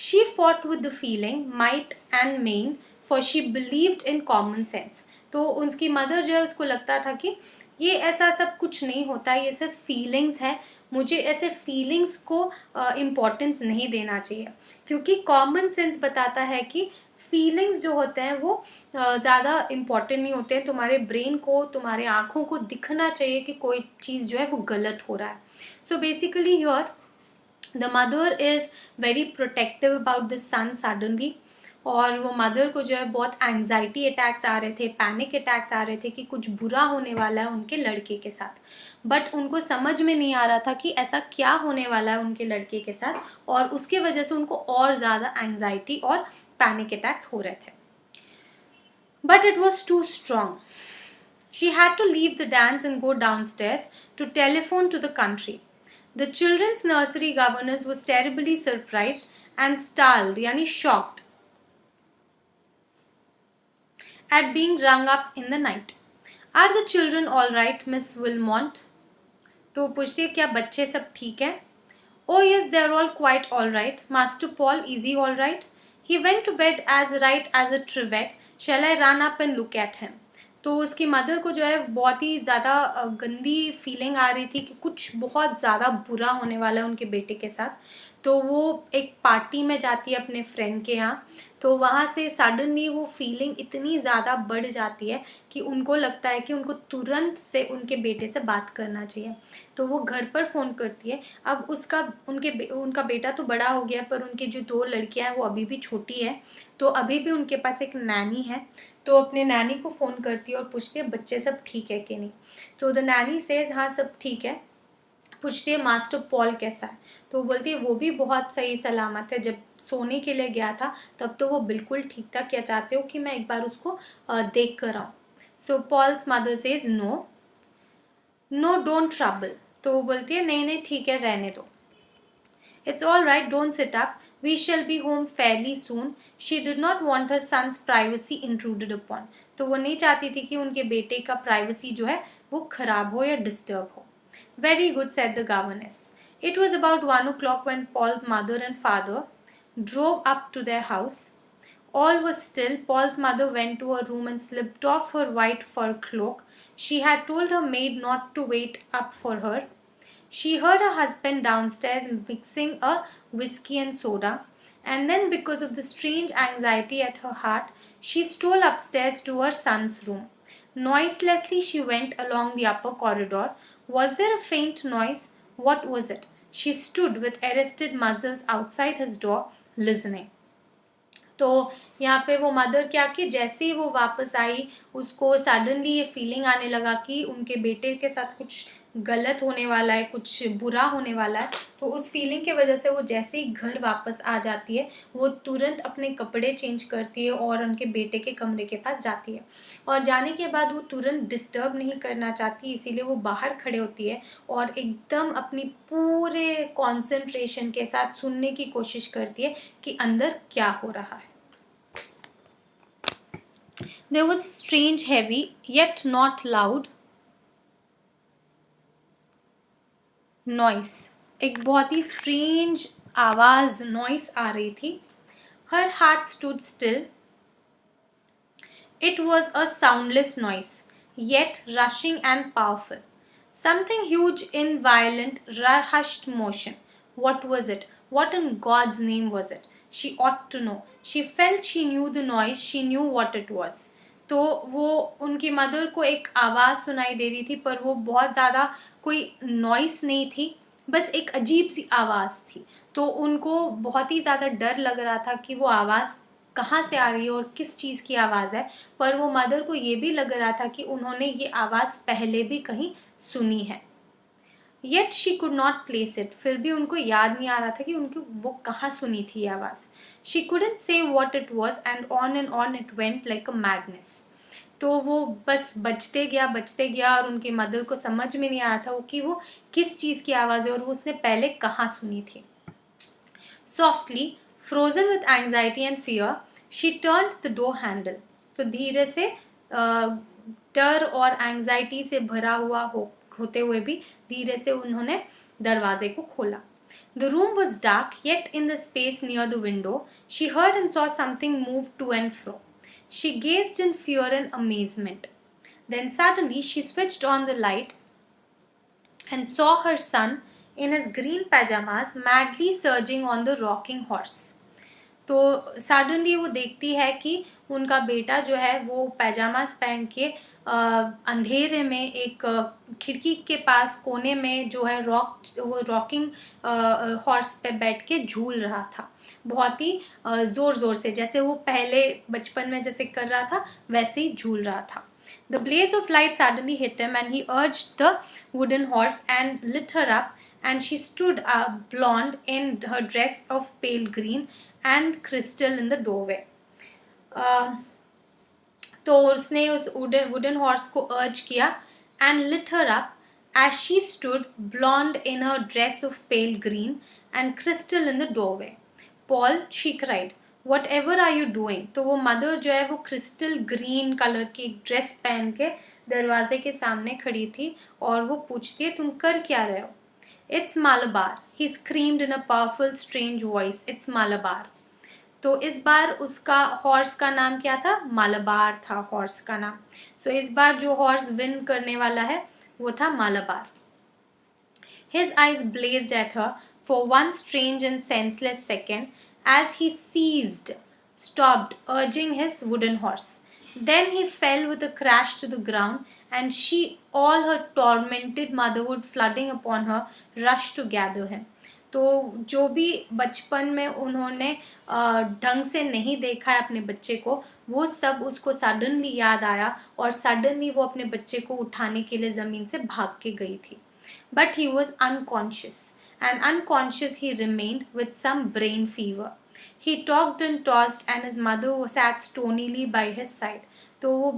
[SPEAKER 1] She fought with the feeling, might and main, for she believed in common sense. तो उसकी मदर जो है उसको लगता था कि ये ऐसा सब कुछ नहीं होता, ये सिर्फ फीलिंग्स है, मुझे ऐसे फीलिंग्स को इम्पोर्टेंस नहीं देना चाहिए क्योंकि कॉमन सेंस बताता है कि फीलिंग्स जो होते हैं वो ज़्यादा इम्पॉर्टेंट नहीं होते हैं. तुम्हारे ब्रेन को, तुम्हारे आँखों को दिखना चाहिए कि कोई चीज़ जो है वो गलत हो रहा है. So basically here the mother is very protective about the son suddenly. और वो मदर को जो है बहुत एंग्जाइटी अटैक्स आ रहे थे, पैनिक अटैक्स आ रहे थे कि कुछ बुरा होने वाला है उनके लड़के के साथ. बट उनको समझ में नहीं आ रहा था कि ऐसा क्या होने वाला है उनके लड़के के साथ और उसके वजह से उनको और ज़्यादा एंग्जाइटी और पैनिक अटैक्स हो रहे थे. But it was too strong. She had to leave the dance and go downstairs to telephone to the country. The children's nursery governess was terribly surprised and startled, yani shocked, at being rung up in the night. Are the children all right, Miss Wilmot? तो पूछती है क्या बच्चे सब ठीक हैं? Oh yes, they are all quite all right. Master Paul, is he all right? He went to bed as right as a trivet. Shall I run up and look at him? तो उसकी mother को जो है बहुत ही ज़्यादा गंदी feeling आ रही थी कि कुछ बहुत ज़्यादा बुरा होने वाला है उनके बेटे के साथ. तो वो एक पार्टी में जाती है अपने फ्रेंड के यहाँ। तो वहाँ से सडनली वो फीलिंग इतनी ज़्यादा बढ़ जाती है कि उनको लगता है कि उनको तुरंत से उनके बेटे से बात करना चाहिए। तो वो घर पर फ़ोन करती है। अब उनका बेटा तो बड़ा हो गया, पर उनकी जो 2 लड़कियाँ हैं वो अभी भी छोटी है। तो अभी भी उनके पास एक नैनी है। तो अपने नैनी को फ़ोन करती है और पूछती है बच्चे सब ठीक है कि नहीं। तो द नैनी सेज हाँ सब ठीक है। पूछती है मास्टर पॉल कैसा है। तो वो बोलती है वो भी बहुत सही सलामत है, जब सोने के लिए गया था तब तो वो बिल्कुल ठीक था, क्या चाहते हो कि मैं एक बार उसको देख कर आऊँ। So Paul's mother says no no don't trouble. तो वो बोलती है नहीं नहीं ठीक है रहने दो। It's all right, don't sit up. We shall be home fairly soon. She did not want her son's privacy intruded upon. तो वो नहीं चाहती थी कि उनके बेटे का प्राइवेसी जो है वो खराब हो या डिस्टर्ब हो. Very good, said the governess. It was about 1 o'clock when Paul's mother and father drove up to their house. All was still. Paul's mother went to her room and slipped off her white fur cloak. She had told her maid not to wait up for her. She heard her husband downstairs mixing a whiskey and soda, and then, because of the strange anxiety at her heart, she stole upstairs to her son's room. Noiselessly, she went along the upper corridor. Was there a faint noise? What was it? She stood with arrested muzzles outside his door, listening. तो यहाँ पे वो mother क्या कि जैसे ही वो वापस आई, उसको सडनली ये फीलिंग आने लगा कि उनके बेटे के साथ कुछ गलत होने वाला है, कुछ बुरा होने वाला है। तो उस फीलिंग की वजह से वो जैसे ही घर वापस आ जाती है, वो तुरंत अपने कपड़े चेंज करती है और उनके बेटे के कमरे के पास जाती है। और जाने के बाद वो तुरंत डिस्टर्ब नहीं करना चाहती, इसीलिए वो बाहर खड़े होती है और एकदम अपनी पूरे कॉन्सेंट्रेशन के साथ सुनने की कोशिश करती है कि अंदर क्या हो रहा है। There was a strange, heavy, yet not loud noise. एक बहुत ही strange आवाज noise आ रही थी. Her heart stood still. It was a soundless noise, yet rushing and powerful. Something huge in violent, hushed motion. What was it? What in God's name was it? She ought to know. She felt she knew the noise. She knew what it was. तो वो उनकी mother को एक आवाज़ सुनाई दे रही थी, पर वो बहुत ज़्यादा कोई नॉइस नहीं थी, बस एक अजीब सी आवाज़ थी। तो उनको बहुत ही ज़्यादा डर लग रहा था कि वो आवाज़ कहाँ से आ रही है और किस चीज़ की आवाज़ है। पर वो मदर को ये भी लग रहा था कि उन्होंने ये आवाज़ पहले भी कहीं सुनी है। Yet she could not place it. फिर भी उनको याद नहीं आ रहा था कि उनको वो कहाँ सुनी थी ये आवाज़। शी कुडंट से what it was and on it went like a madness. तो वो बस बजते गया और उनकी मदर को समझ में नहीं आ रहा था कि वो किस चीज़ की आवाज़ है और वो उसने पहले कहाँ सुनी थी। Softly, frozen with anxiety and fear, she turned the door handle. तो धीरे से डर और एंग्जाइटी से भरा हुआ होते हुए भी धीरे से उन्होंने दरवाजे को खोला। The room was dark, yet in the space near the window, she heard and saw something move to and fro. She gazed in fear and amazement. Then suddenly she switched on the light and saw her son in his green pajamas madly surging on the rocking horse. तो suddenly वो देखती है कि उनका बेटा जो है वो पैजामास पहन के अंधेरे में एक खिड़की के पास कोने में जो है रॉकिंग हॉर्स पे बैठ के झूल रहा था, बहुत ही ज़ोर ज़ोर से, जैसे वो पहले बचपन में जैसे कर रहा था वैसे ही झूल रहा था। The blaze of light suddenly hit him and he urged the wooden horse and lit her up, and she stood blonde in her dress of pale green and crystal in the doorway. तो उसने उस wooden horse को urge किया and lit her up as she stood blonde in her dress of pale green and crystal in the doorway. Paul, she cried, whatever are you doing? तो वो mother जो है वो क्रिस्टल ग्रीन कलर की एक dress पहन के दरवाजे के सामने खड़ी थी और वो पूछती है तुम कर क्या रहे हो? It's Malabar, he screamed in a powerful strange voice. It's Malabar. तो इस बार उसका हॉर्स का नाम क्या था? मालाबार था हॉर्स का नाम। सो इस बार जो हॉर्स विन करने वाला है वो था Malabar. His eyes blazed at her, for one strange and senseless second as he stopped urging his wooden horse. Then he fell with a crash to the ground, and she, all her tormented motherhood flooding upon her, rushed to gather him. तो जो भी बचपन में उन्होंने ढंग से नहीं देखा है अपने बच्चे को, वो सब उसको सडनली याद आया और सडनली वो अपने बच्चे को उठाने के लिए ज़मीन से भाग के गई थी. But he was unconscious, and unconscious he remained with some brain fever. He talked and tossed, and his mother sat stonily by his side. तो वो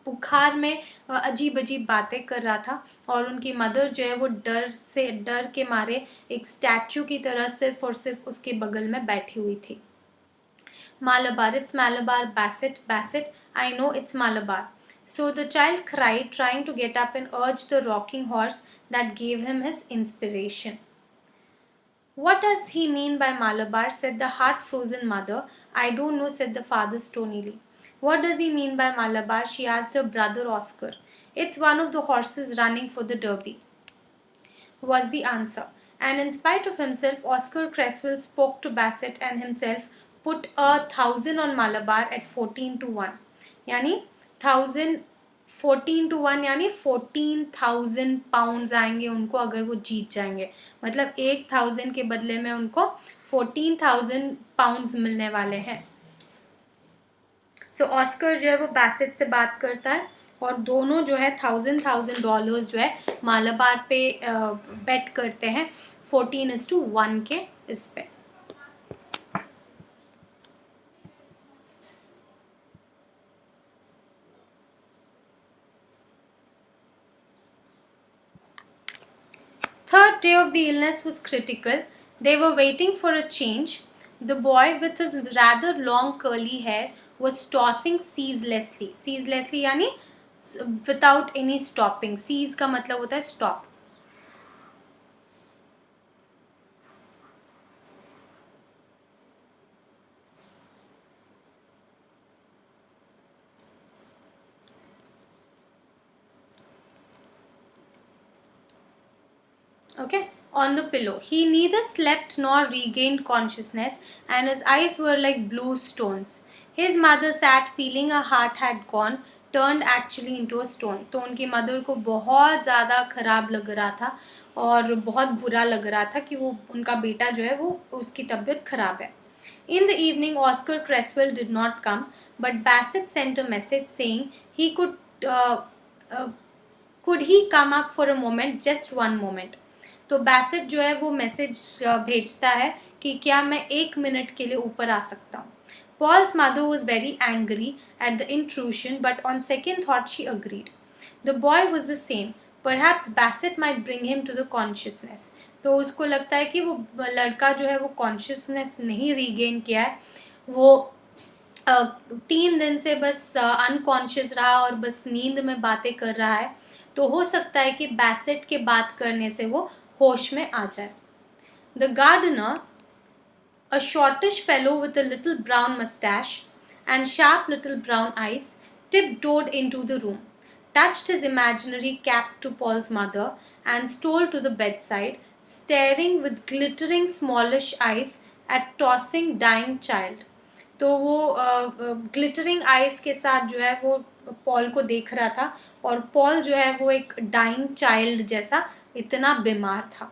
[SPEAKER 1] बुखार में अजीब अजीब बातें कर रहा था और उनकी मदर जो है वो डर के मारे एक स्टैचू की तरह सिर्फ और सिर्फ उसके बगल में बैठी हुई थी. Malabar, it's Malabar, Bassett, Bassett, I know it's Malabar. So the child cried, trying to get up and urge the rocking horse that gave him his inspiration. What does he mean by Malabar? Said the heart-frozen mother. I don't know, said the father stonily. What does he mean by Malabar? She asked her brother Oscar. It's one of the horses running for the Derby, was the answer. And in spite of himself, Oscar Creswell spoke to Bassett and himself put 1,000 on Malabar at 14-1. यानी 14-1 यानी 14,000 pounds आएंगे उनको अगर वो जीत जाएंगे. मतलब 1,000 के बदले में उनको 14,000 पाउंड्स मिलने वाले हैं. सो ऑस्कर जो है वो बैसेट से बात करता है और दोनों जो है $1,000 जो है मालाबार पे बेट करते हैं 14-1 के इस पे. Third day of the illness was critical. They were waiting for a change. The boy with his rather long curly hair was tossing ceaselessly. Ceaselessly यानी without any stopping. Cease का मतलब होता है stop. Okay, on the pillow. He neither slept nor regained consciousness, and his eyes were like blue stones. His mother sat feeling her heart had gone, turned actually into a stone. तो उनकी mother को बहुत ज़्यादा ख़राब लग रहा था और बहुत बुरा लग रहा था कि वो उनका बेटा जो है वो उसकी तबीयत ख़राब है. In the evening, Oscar Creswell did not come, but Bassett sent a message saying he could he come up for a moment, just one moment. तो बैसेट जो है वो मैसेज भेजता है कि क्या मैं 1 मिनट के लिए ऊपर आ सकता हूँ. Paul's mother was very angry at the intrusion, but on second thought she agreed. The boy was the same. Perhaps Bassett might bring him to the consciousness. तो उसको लगता है कि वो लड़का जो है वो कॉन्शियसनेस नहीं रीगेन किया है. वो 3 दिन से बस अनकॉन्शियस रहा और बस नींद में बातें कर रहा है. तो हो सकता है कि बैसेट के बात करने से वो होश में आ जाए. The gardener, a shortish fellow with a little brown mustache and sharp little brown eyes, tiptoed into the room, touched his imaginary cap to Paul's mother, and stole to the bedside, staring with glittering smallish eyes at tossing dying child. तो वो glittering eyes के साथ जो है वो Paul को देख रहा था और पॉल जो है वो एक डाइंग चाइल्ड जैसा इतना बीमार था.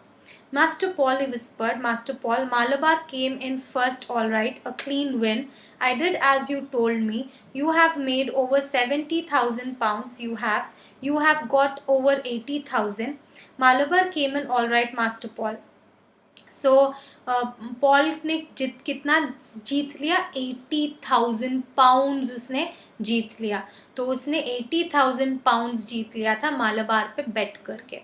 [SPEAKER 1] Master Paul, he whispered, Master Paul, Malabar came in first all right, a clean win. I did as you told me. You have made over 70,000 pounds. You have got over 80,000. Malabar came in all right, Master Paul. So Paul ने कितना जीत लिया 80,000 pounds उसने जीत लिया. तो उसने 80,000 pounds जीत लिया था मालाबार पे बेट करके.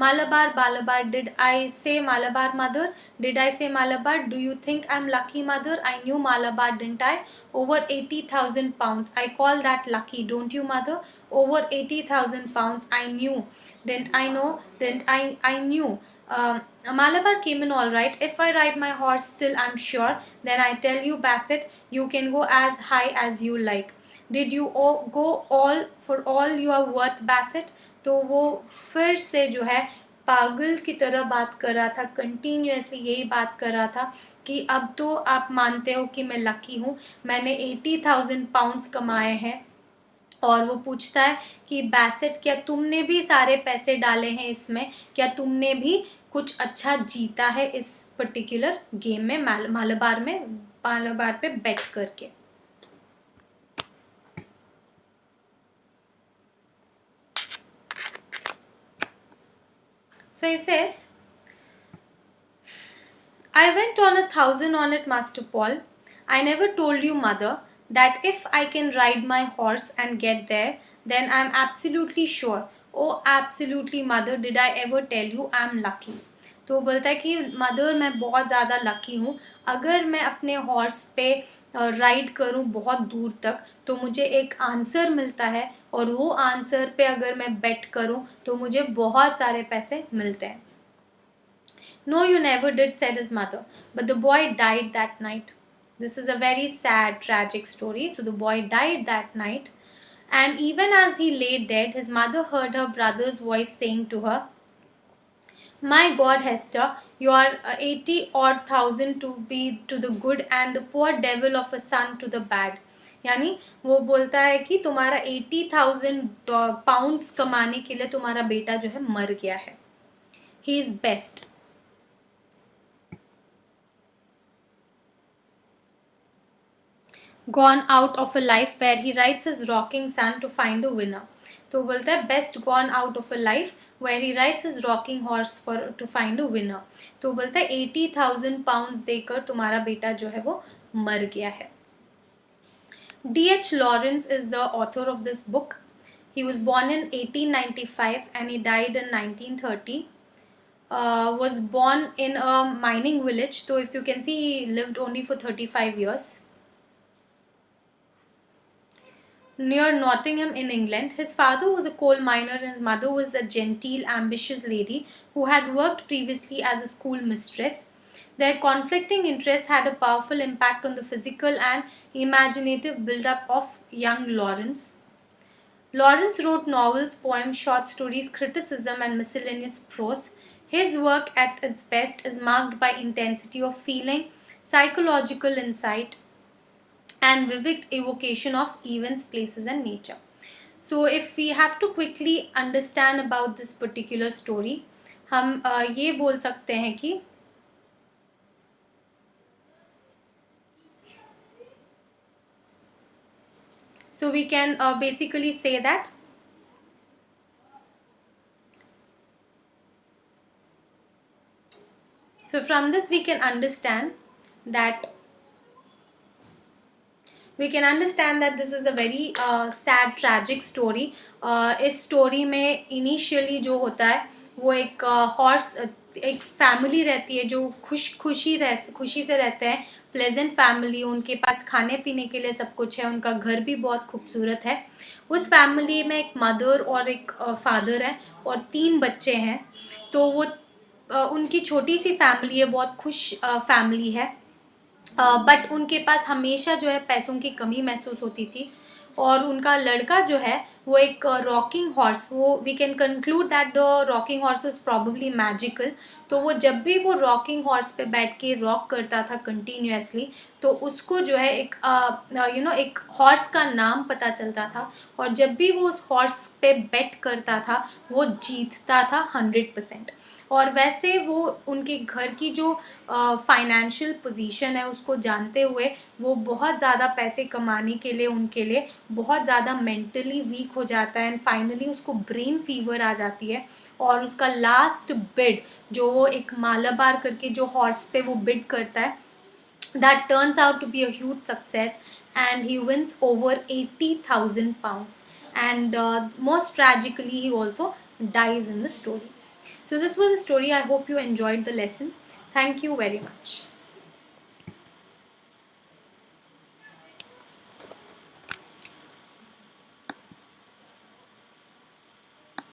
[SPEAKER 1] Malabar, Malabar, did I say Malabar, mother? Did I say Malabar? Do you think I'm lucky, mother? I knew Malabar, didn't I? Over 80,000 pounds. I call that lucky, don't you, mother? Over 80,000 pounds. I knew. Didn't I know? Didn't I knew. Malabar came in all right. If I ride my horse still, I'm sure. Then I tell you, Bassett, you can go as high as you like. Did you go all for all you are worth, Bassett? तो वो फिर से जो है पागल की तरह बात कर रहा था, कंटिन्यूअसली यही बात कर रहा था कि अब तो आप मानते हो कि मैं लकी हूँ, मैंने 80,000 पाउंड्स कमाए हैं। और वो पूछता है कि बैसेट, क्या तुमने भी सारे पैसे डाले हैं इसमें, क्या तुमने भी कुछ अच्छा जीता है इस पर्टिकुलर गेम में, मालाबार पे बेट करके। So he says, I went on 1,000 on it, Master Paul. I never told you, mother, that if I can ride my horse and get there, then I'm absolutely sure. Oh, absolutely, mother, did I ever tell you I'm lucky? तो वो बोलता है कि mother, मैं बहुत ज़्यादा lucky हूँ, अगर मैं अपने हॉर्स पे राइड करूँ बहुत दूर तक तो मुझे एक आंसर मिलता है, और वो आंसर पे अगर मैं बेट करूँ तो मुझे बहुत सारे पैसे मिलते हैं। No, you never did, said his mother. But the boy died that night. This is a very sad, tragic story. So the boy died that night. And even as he lay dead, his mother heard her brother's voice saying to her, My God, Hester, you are 80 odd thousand to be to the good and the poor devil of a son to the bad. यानी वो बोलता है कि तुम्हारा 80,000 pounds कमाने के लिए तुम्हारा बेटा जो है मर गया है. He is best. Gone out of a life where he rides his rocking son to find a winner. तो बोलता है best gone out of a life where he rides his rocking horse for to find a winner. तो बोलता है 80,000 pounds देकर तुम्हारा बेटा जो है वो मर गया है. D.H. Lawrence is the author of this book. He was born in 1895 and he died in 1930. Was born in a mining village. So if you can see, he lived only for 35 years. Near Nottingham in England. His father was a coal miner and his mother was a genteel, ambitious lady who had worked previously as a school mistress. Their conflicting interests had a powerful impact on the physical and imaginative build-up of young Lawrence. Lawrence wrote novels, poems, short stories, criticism, and miscellaneous prose. His work at its best is marked by intensity of feeling, psychological insight, and vivid evocation of events, places, and nature. So, if we have to quickly understand about this particular story, हम ये बोल सकते हैं कि so we can basically say that so from this we can understand that this is a very sad tragic story. इस story में initially जो होता है वो एक हॉर्स एक फैमिली रहती है जो खुशी से रहते हैं, प्लेजेंट फैमिली, उनके पास खाने पीने के लिए सब कुछ है, उनका घर भी बहुत खूबसूरत है. उस फैमिली में एक मदर और एक फादर है और 3 बच्चे हैं. तो वो उनकी छोटी सी फैमिली है, बहुत खुश फैमिली है, बट उनके पास हमेशा जो है पैसों की कमी महसूस होती थी. और उनका लड़का जो है वो एक रॉकिंग हॉर्स, वो we can conclude that the rocking horse is probably magical. तो वो जब भी वो रॉकिंग हॉर्स पे बैठ के रॉक करता था कंटिन्यूअसली, तो उसको जो है एक एक हॉर्स का नाम पता चलता था, और जब भी वो उस हॉर्स पे बेट करता था वो जीतता था 100%. और वैसे वो उनके घर की जो फाइनेंशियल पोजीशन है उसको जानते हुए वो बहुत ज़्यादा पैसे कमाने के लिए उनके लिए बहुत ज़्यादा मेंटली वीक हो जाता है, एंड फाइनली उसको ब्रेन फीवर आ जाती है. और उसका लास्ट बिड जो वो एक मालाबार करके जो हॉर्स पे वो बिड करता है, that turns out to be a huge success and he wins over 80,000 pounds, and most tragically he also dies in the story. So this was the story. I hope you enjoyed the lesson. Thank you very much.